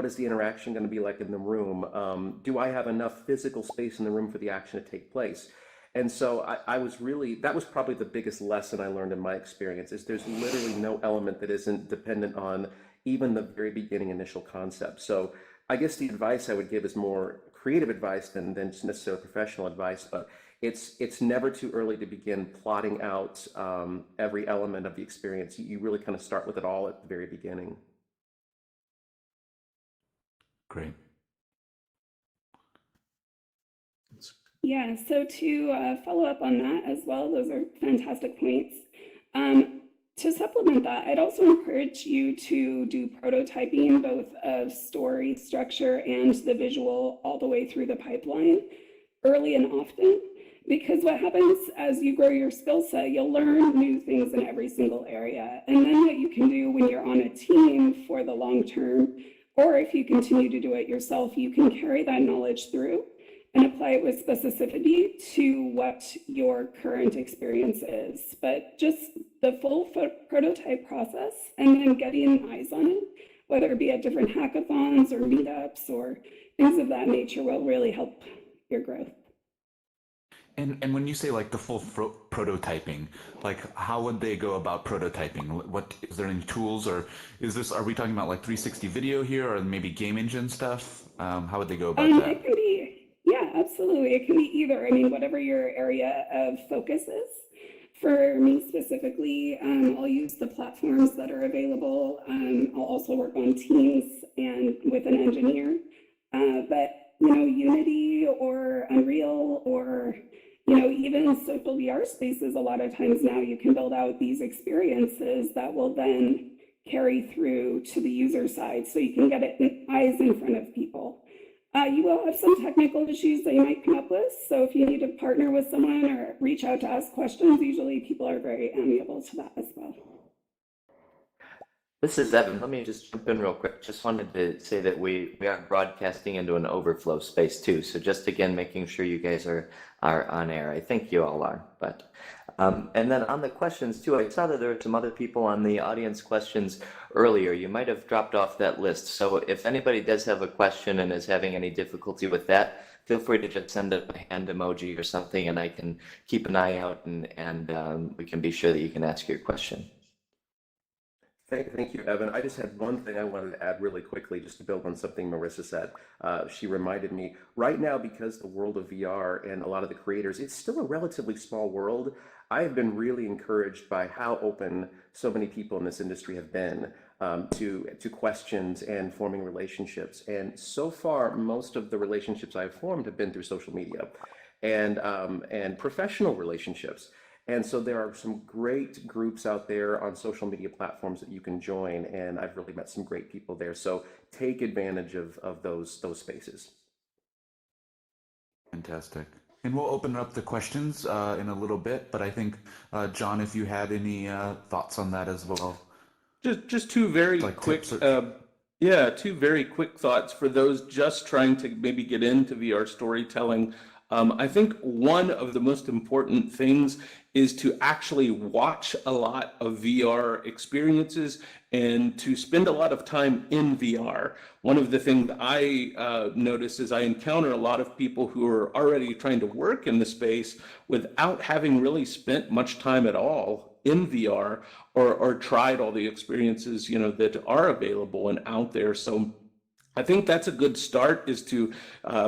is the interaction going to be like in the room? Do I have enough physical space in the room for the action to take place? And so that was probably the biggest lesson I learned in my experience is there's literally no element that isn't dependent on even the very beginning initial concept. So I guess the advice I would give is more creative advice than just necessarily professional advice, but it's never too early to begin plotting out every element of the experience. You really kind of start with it all at the very beginning. Great. Yeah, so to follow up on that as well, those are fantastic points. To supplement that, I'd also encourage you to do prototyping, both of story structure and the visual all the way through the pipeline, early and often, because what happens as you grow your skill set, you'll learn new things in every single area. And then what you can do when you're on a team for the long term, or if you continue to do it yourself, you can carry that knowledge through and apply it with specificity to what your current experience is. But just the full prototype process and then getting eyes on it, whether it be at different hackathons or meetups or things of that nature, will really help your growth. And when you say like the full prototyping, like how would they go about prototyping? What is there any tools, or are we talking about like 360 video here, or maybe game engine stuff? How would they go about that? It can be, yeah, absolutely. It can be either. I mean, whatever your area of focus is. For me specifically, I'll use the platforms that are available. I'll also work on teams and with an engineer. But Unity or Unreal or even social VR spaces, a lot of times now you can build out these experiences that will then carry through to the user side, so you can get it eyes in front of people. You will have some technical issues that you might come up with, so if you need to partner with someone or reach out to ask questions, usually people are very amiable to that as well. This is Evan. Let me just jump in real quick. Just wanted to say that we are broadcasting into an overflow space too. So just again, making sure you guys are on air. I think you all are. But and then on the questions too, I saw that there were some other people on the audience questions earlier. You might have dropped off that list. So if anybody does have a question and is having any difficulty with that, feel free to just send up a hand emoji or something, and I can keep an eye out and we can be sure that you can ask your question. Thank you, Evan. I just had one thing I wanted to add really quickly, just to build on something Marissa said. She reminded me, right now, because the world of VR and a lot of the creators, it's still a relatively small world. I have been really encouraged by how open so many people in this industry have been to questions and forming relationships. And so far, most of the relationships I've formed have been through social media and professional relationships. And so there are some great groups out there on social media platforms that you can join, and I've really met some great people there. So take advantage of those spaces. Fantastic. And we'll open up the questions in a little bit, but I think, John, if you had any thoughts on that as well. Just two very Like quick, tips or- two very quick thoughts for those just trying to maybe get into VR storytelling. I think one of the most important things is to actually watch a lot of VR experiences and to spend a lot of time in VR. One of the things I notice is I encounter a lot of people who are already trying to work in the space without having really spent much time at all in VR or tried all the experiences, that are available and out there. So I think that's a good start, is to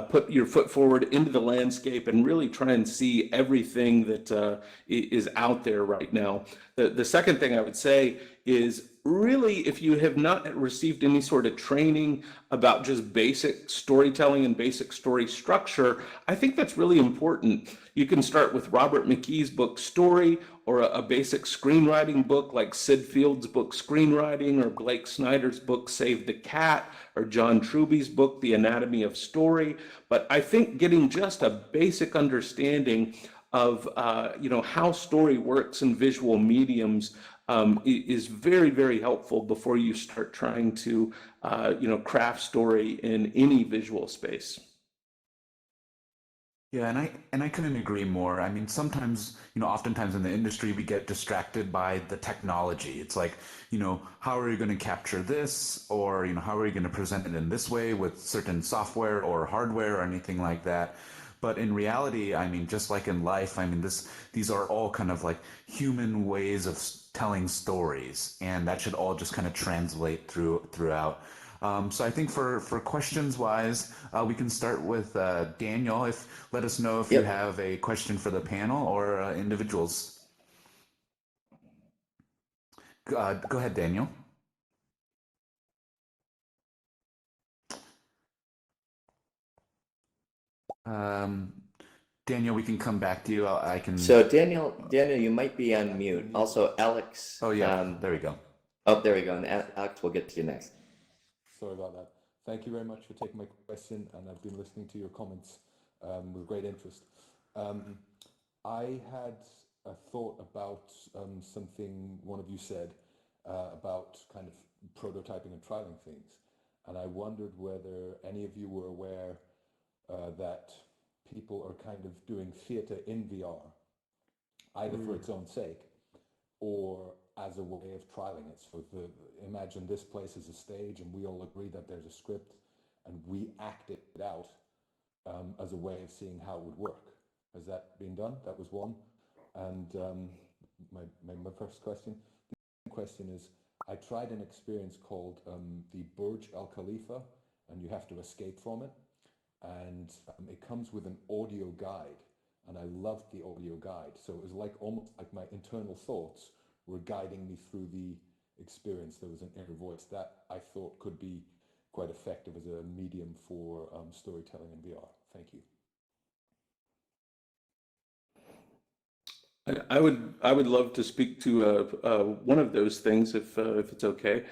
put your foot forward into the landscape and really try and see everything that is out there right now. The second thing I would say is, really, if you have not received any sort of training about just basic storytelling and basic story structure, I think that's really important. You can start with Robert McKee's book Story, or a basic screenwriting book like Sid Field's book Screenwriting, or Blake Snyder's book Save the Cat, or John Truby's book The Anatomy of Story. But I think getting just a basic understanding of how story works in visual mediums is very, very helpful before you start trying to craft story in any visual space. Yeah, and I couldn't agree more. I mean, sometimes, oftentimes in the industry, we get distracted by the technology. It's like, how are you going to capture this? Or, how are you going to present it in this way with certain software or hardware or anything like that? But in reality, I mean, just like in life, I mean, these are all kind of like human ways of telling stories, and that should all just kind of translate throughout. So I think for questions wise, we can start with Daniel. Let us know if you have a question for the panel or individuals. Go ahead, Daniel. Daniel, we can come back to you. I can. So Daniel, you might be on mute. Also, Alex. Oh yeah, there we go. Oh, there we go. And Alex, we'll get to you next. Sorry about that. Thank you very much for taking my question, and I've been listening to your comments with great interest. I had a thought about something one of you said about kind of prototyping and trialing things, and I wondered whether any of you were aware that people are kind of doing theatre in VR, either for its own sake or as a way of trialing it. So imagine this place is a stage and we all agree that there's a script and we act it out as a way of seeing how it would work. Has that been done? That was one. And my first question. The second question is, I tried an experience called the Burj Al Khalifa, and you have to escape from it. And it comes with an audio guide, and I loved the audio guide. So it was like almost like my internal thoughts were guiding me through the experience. There was an inner voice that I thought could be quite effective as a medium for storytelling in VR. Thank you. I would love to speak to one of those things if it's okay.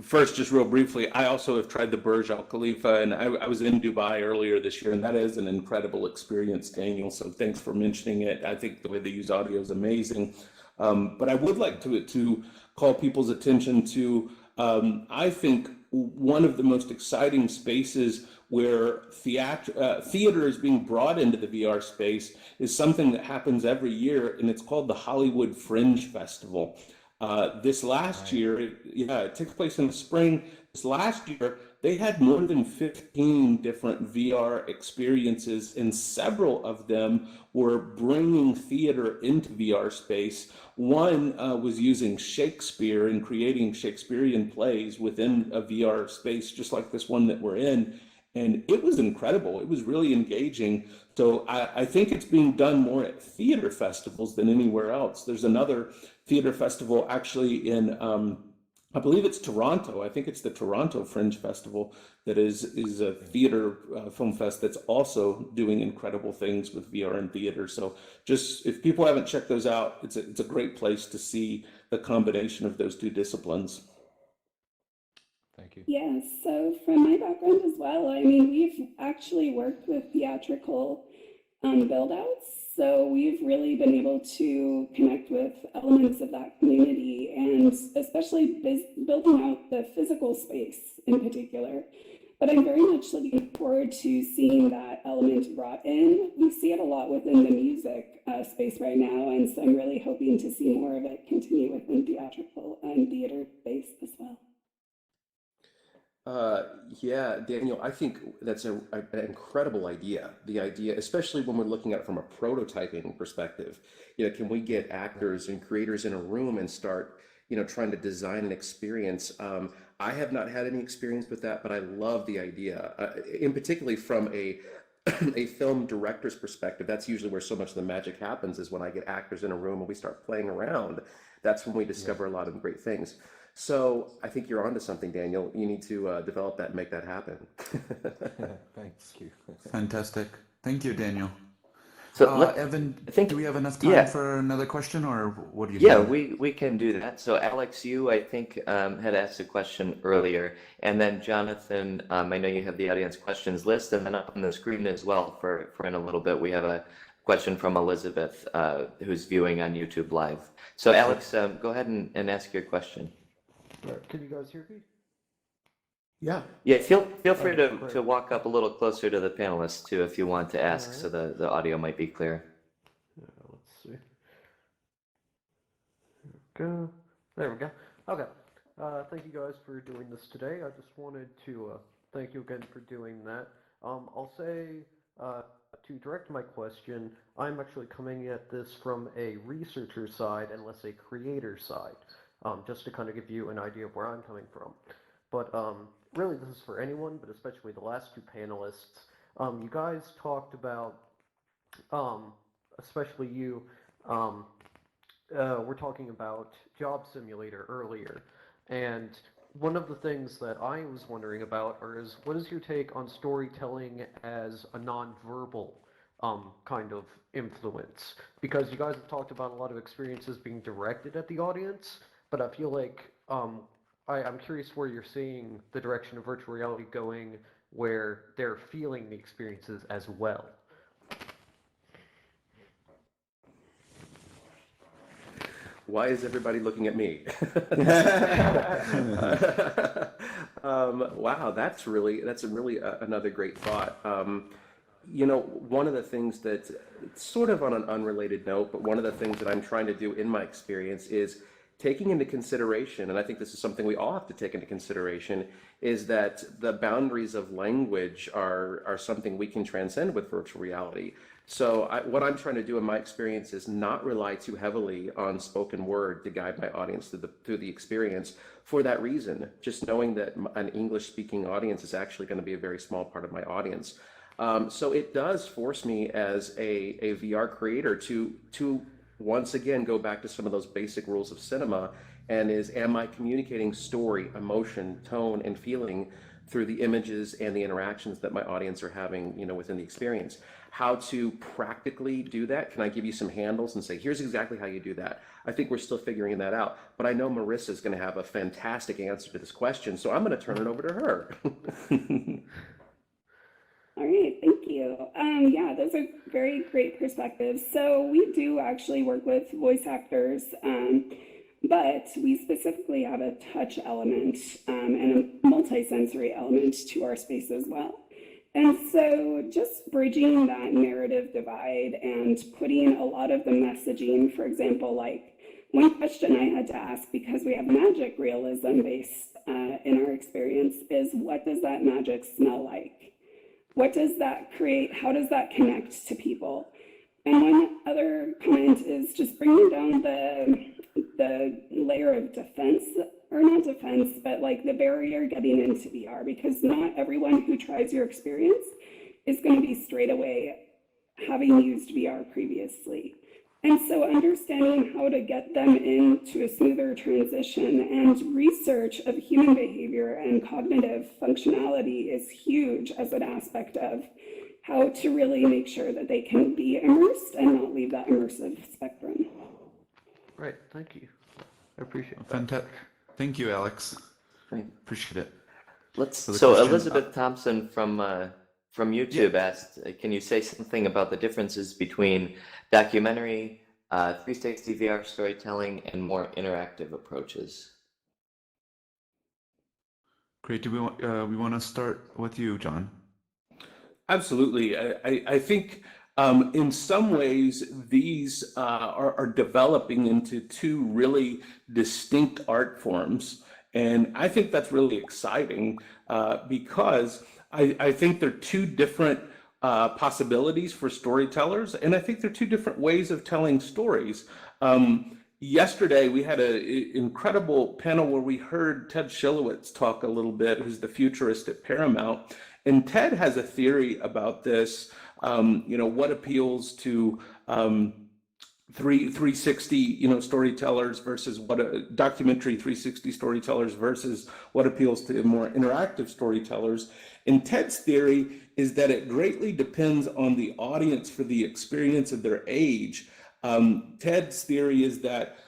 First, just real briefly, I also have tried the Burj Al Khalifa, and I was in Dubai earlier this year, and that is an incredible experience, Daniel. So thanks for mentioning it. I think the way they use audio is amazing. But I would like to call people's attention to, I think, one of the most exciting spaces where theater is being brought into the VR space is something that happens every year, and it's called the Hollywood Fringe Festival. This last year, it takes place in the spring. This last year, they had more than 15 different VR experiences, and several of them were bringing theater into VR space. One was using Shakespeare and creating Shakespearean plays within a VR space, just like this one that we're in. And it was incredible. It was really engaging. So I think it's being done more at theater festivals than anywhere else. There's another theater festival actually in, I believe it's Toronto. I think it's the Toronto Fringe Festival that is a theater film fest that's also doing incredible things with VR and theater. So just if people haven't checked those out, it's a great place to see the combination of those two disciplines. Thank you. Yes, so from my background as well, I mean, we've actually worked with theatrical build-outs, so we've really been able to connect with elements of that community, and especially building out the physical space in particular. But I'm very much looking forward to seeing that element brought in. We see it a lot within the music space right now, and so I'm really hoping to see more of it continue within theatrical and theater space as well. Yeah, Daniel, I think that's an incredible idea. The idea, especially when we're looking at it from a prototyping perspective, can we get actors and creators in a room and start, trying to design an experience? I have not had any experience with that, but I love the idea, in particularly from a a film director's perspective. That's usually where so much of the magic happens, is when I get actors in a room and we start playing around. That's when we discover a lot of great things. So I think you're onto something, Daniel. You need to develop that and make that happen. Thank you. Fantastic. Thank you, Daniel. So Evan, I think, do we have enough time yeah, for another question, or what do you yeah, think? we can do that. So Alex, you I think had asked a question earlier, and then Jonathan, I know you have the audience questions list, and then up on the screen as well for in a little bit we have a question from Elizabeth who's viewing on YouTube Live. So Alex, go ahead and ask your question. Right. Can you guys hear me? Yeah. Yeah, feel free Okay, to great. walk up a little closer to the panelists too if you want to ask, so Alright. the audio might be clear. Yeah, let's see. Go. There we go. Okay. Thank you guys for doing this today. I just wanted to thank you again for doing that. I'll say to direct my question, I'm actually coming at this from a researcher side and let's say creator side, just to kind of give you an idea of where I'm coming from. But really, this is for anyone, but especially the last two panelists. You guys talked about, especially you, we're talking about Job Simulator earlier, and one of the things that I was wondering about is what is your take on storytelling as a nonverbal kind of influence? Because you guys have talked about a lot of experiences being directed at the audience, but I feel like I'm curious where you're seeing the direction of virtual reality going, where they're feeling the experiences as well. Why is everybody looking at me? Wow, that's really another great thought. One of the things that, sort of on an unrelated note, but one of the things that I'm trying to do in my experience is taking into consideration, and I think this is something we all have to take into consideration, is that the boundaries of language are something we can transcend with virtual reality. So what I'm trying to do in my experience is not rely too heavily on spoken word to guide my audience through the experience. For that reason, just knowing that an English-speaking audience is actually going to be a very small part of my audience. So it does force me as a VR creator to once again go back to some of those basic rules of cinema, and am I communicating story, emotion, tone, and feeling through the images and the interactions that my audience are having, within the experience? How to practically do that? Can I give you some handles and say, here's exactly how you do that? I think we're still figuring that out, but I know Marissa is going to have a fantastic answer to this question, so I'm going to turn it over to her. All right, thank you. Yeah, those are very great perspectives. So we do actually work with voice actors, but we specifically have a touch element and a multisensory element to our space as well. And so just bridging that narrative divide and putting a lot of the messaging, for example, like one question I had to ask, because we have magic realism based in our experience is, what does that magic smell like? What does that create? How does that connect to people? And one other comment is just bringing down the layer of defense, or not defense, but like the barrier getting into VR, because not everyone who tries your experience is going to be straight away having used VR previously. And so understanding how to get them into a smoother transition, and research of human behavior and cognitive functionality is huge as an aspect of how to really make sure that they can be immersed and not leave that immersive spectrum. Right, thank you. I appreciate that. Fantastic. Thank you, Alex. Great. Appreciate it. So question- Elizabeth Thompson from YouTube asked, can you say something about the differences between documentary, 360 VR storytelling, and more interactive approaches? Great. Do we want to start with you, John? Absolutely. I think in some ways these are developing into two really distinct art forms. And I think that's really exciting because I think they're two different possibilities for storytellers. And I think they're two different ways of telling stories. Yesterday, we had an incredible panel where we heard Ted Schilowitz talk a little bit, who's the futurist at Paramount. And Ted has a theory about this, what appeals to 360, storytellers versus what a documentary 360 storytellers versus what appeals to more interactive storytellers. And Ted's theory is that it greatly depends on the audience for the experience of their age. Ted's theory is that,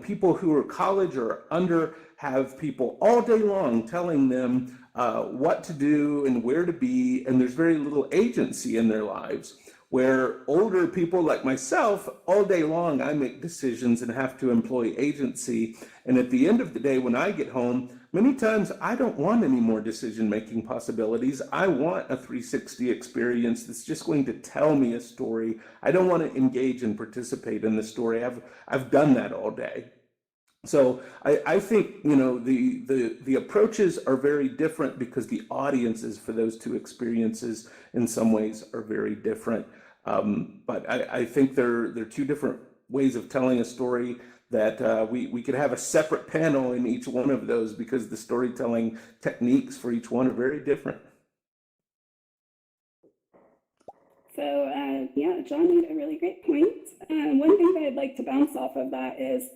people who are college or under have people all day long telling them what to do and where to be, and there's very little agency in their lives. Where older people like myself, all day long, I make decisions and have to employ agency. And at the end of the day, when I get home, many times I don't want any more decision-making possibilities. I want a 360 experience that's just going to tell me a story. I don't want to engage and participate in the story. I've done that all day. So I think, the approaches are very different because the audiences for those two experiences in some ways are very different. But I think they're two different ways of telling a story that we could have a separate panel in each one of those because the storytelling techniques for each one are very different. So John made a really great point. One thing that I'd like to bounce off of that is,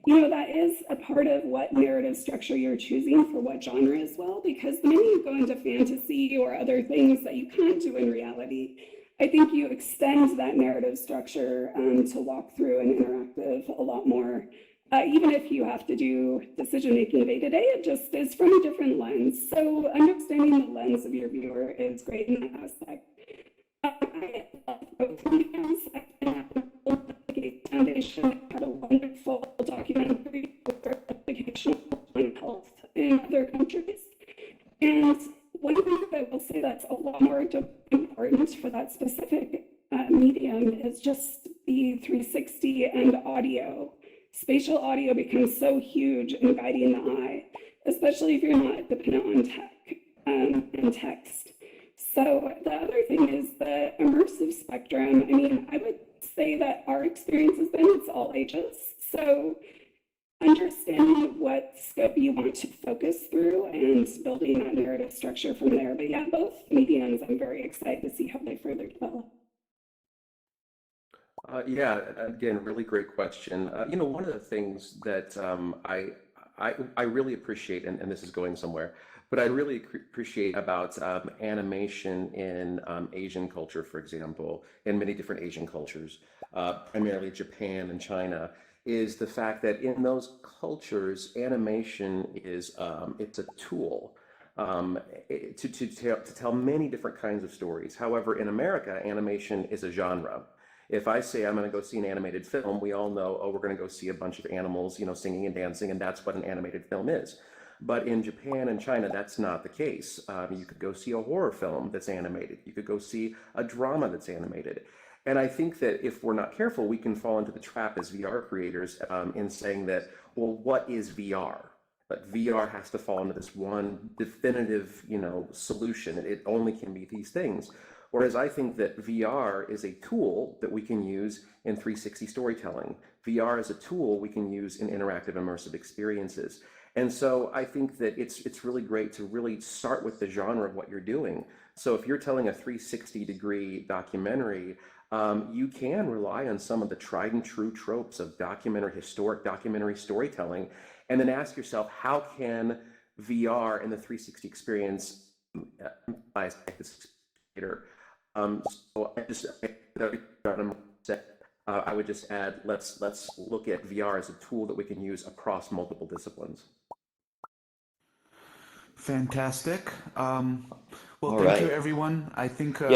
that is a part of what narrative structure you're choosing for what genre as well, because the minute you go into fantasy or other things that you can't do in reality, I think you extend that narrative structure to walk through and interactive a lot more. Even if you have to do decision-making day-to-day, it just is from a different lens. So understanding the lens of your viewer is great in that aspect. I love both mediums. I've been at the Gates Foundation, had a wonderful documentary for educational health in other countries. And one thing that I will say that's a lot more important for that specific medium is just the 360 and audio. Spatial audio becomes so huge in guiding the eye, especially if you're not dependent on tech and text. So the other thing is the immersive spectrum. I mean, I would say that our experience has been it's all ages. So understanding what scope you want to focus through and building that narrative structure from there. But yeah, both mediums, I'm very excited to see how they further develop. Again, really great question. One of the things that I really appreciate, and this is going somewhere, but I really appreciate about animation in Asian culture, for example, in many different Asian cultures, primarily Japan and China, is the fact that in those cultures, animation is it's a tool to tell many different kinds of stories. However, in America, animation is a genre. If I say I'm going to go see an animated film, we all know, we're going to go see a bunch of animals, singing and dancing, and that's what an animated film is. But in Japan and China, that's not the case. You could go see a horror film that's animated. You could go see a drama that's animated. And I think that if we're not careful, we can fall into the trap as VR creators in saying that, well, what is VR? but VR has to fall into this one definitive, solution. It only can be these things. Whereas I think that VR is a tool that we can use in 360 storytelling. VR is a tool we can use in interactive immersive experiences. And so I think that it's really great to really start with the genre of what you're doing. So if you're telling a 360-degree documentary, you can rely on some of the tried and true tropes of historic documentary storytelling, and then ask yourself, how can VR and the 360 experience emphasize this later? So I would just add, let's look at VR as a tool that we can use across multiple disciplines. Fantastic. Well, All thank you, right. everyone. I think we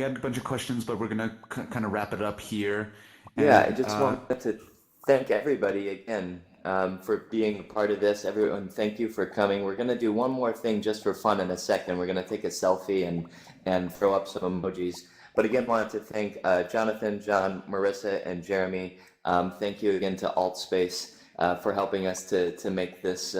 had a bunch of questions, but we're going to kind of wrap it up here. Yeah, I And, just wanted to thank everybody again for being a part of this. Everyone, thank you for coming. We're going to do one more thing just for fun in a second. We're going to take a selfie and throw up some emojis. But again, wanted to thank Jonathan, John, Marissa, and Jeremy. Thank you again to AltSpace for helping us to make this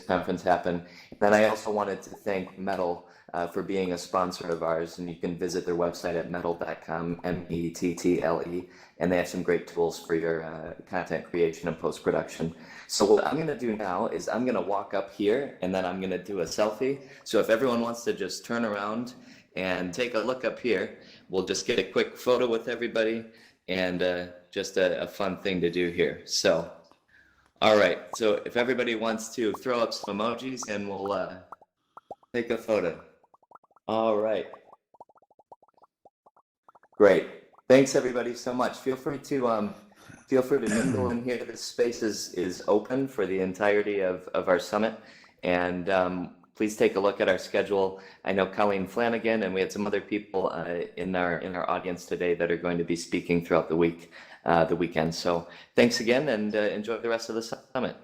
conference happen. And I also wanted to thank Metal for being a sponsor of ours, and you can visit their website at metal.com, METTLE, and they have some great tools for your content creation and post-production. So what I'm going to do now is I'm going to walk up here, and then I'm going to do a selfie. So if everyone wants to just turn around and take a look up here, we'll just get a quick photo with everybody, and just a fun thing to do here. So, all right, so if everybody wants to throw up some emojis, and we'll take a photo. All right. Great. Thanks everybody so much. Feel free to mingle in here. This space is open for the entirety of our summit, and please take a look at our schedule. I know Colleen Flanagan and we had some other people in our audience today that are going to be speaking throughout the weekend. So thanks again, and enjoy the rest of the summit.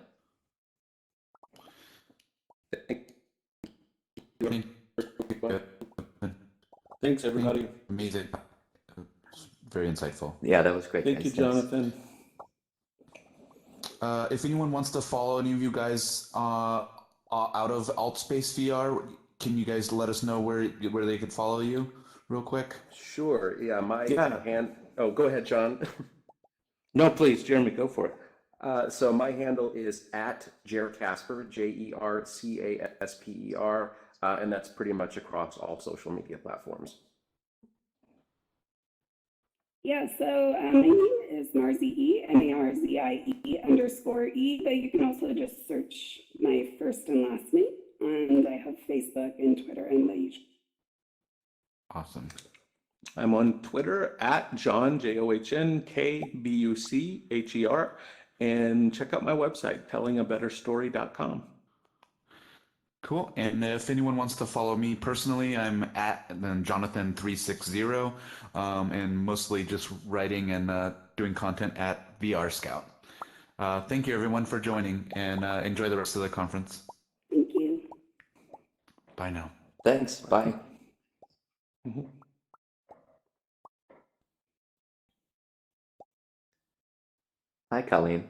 Thanks, everybody. Amazing. Very insightful. Yeah, that was great. Thank you, Thanks. Jonathan. If anyone wants to follow any of you guys out of AltSpace VR, can you guys let us know where they could follow you real quick? Sure. Yeah, Oh, go ahead, John. No, please, Jeremy, go for it. So my handle is at Jercasper, JERCASPER, and that's pretty much across all social media platforms. Yeah, so my name is Marzie, MARZIE_E, but you can also just search my first and last name, and I have Facebook and Twitter and the usual. Awesome. I'm on Twitter at John, JOHNKBUCHER, and check out my website, tellingabetterstory.com. Cool. And if anyone wants to follow me personally, I'm at Jonathan360, and mostly just writing and doing content at VR Scout. Thank you everyone for joining, and enjoy the rest of the conference. Thank you. Bye now. Thanks. Bye. Mm-hmm. Hi, Colleen.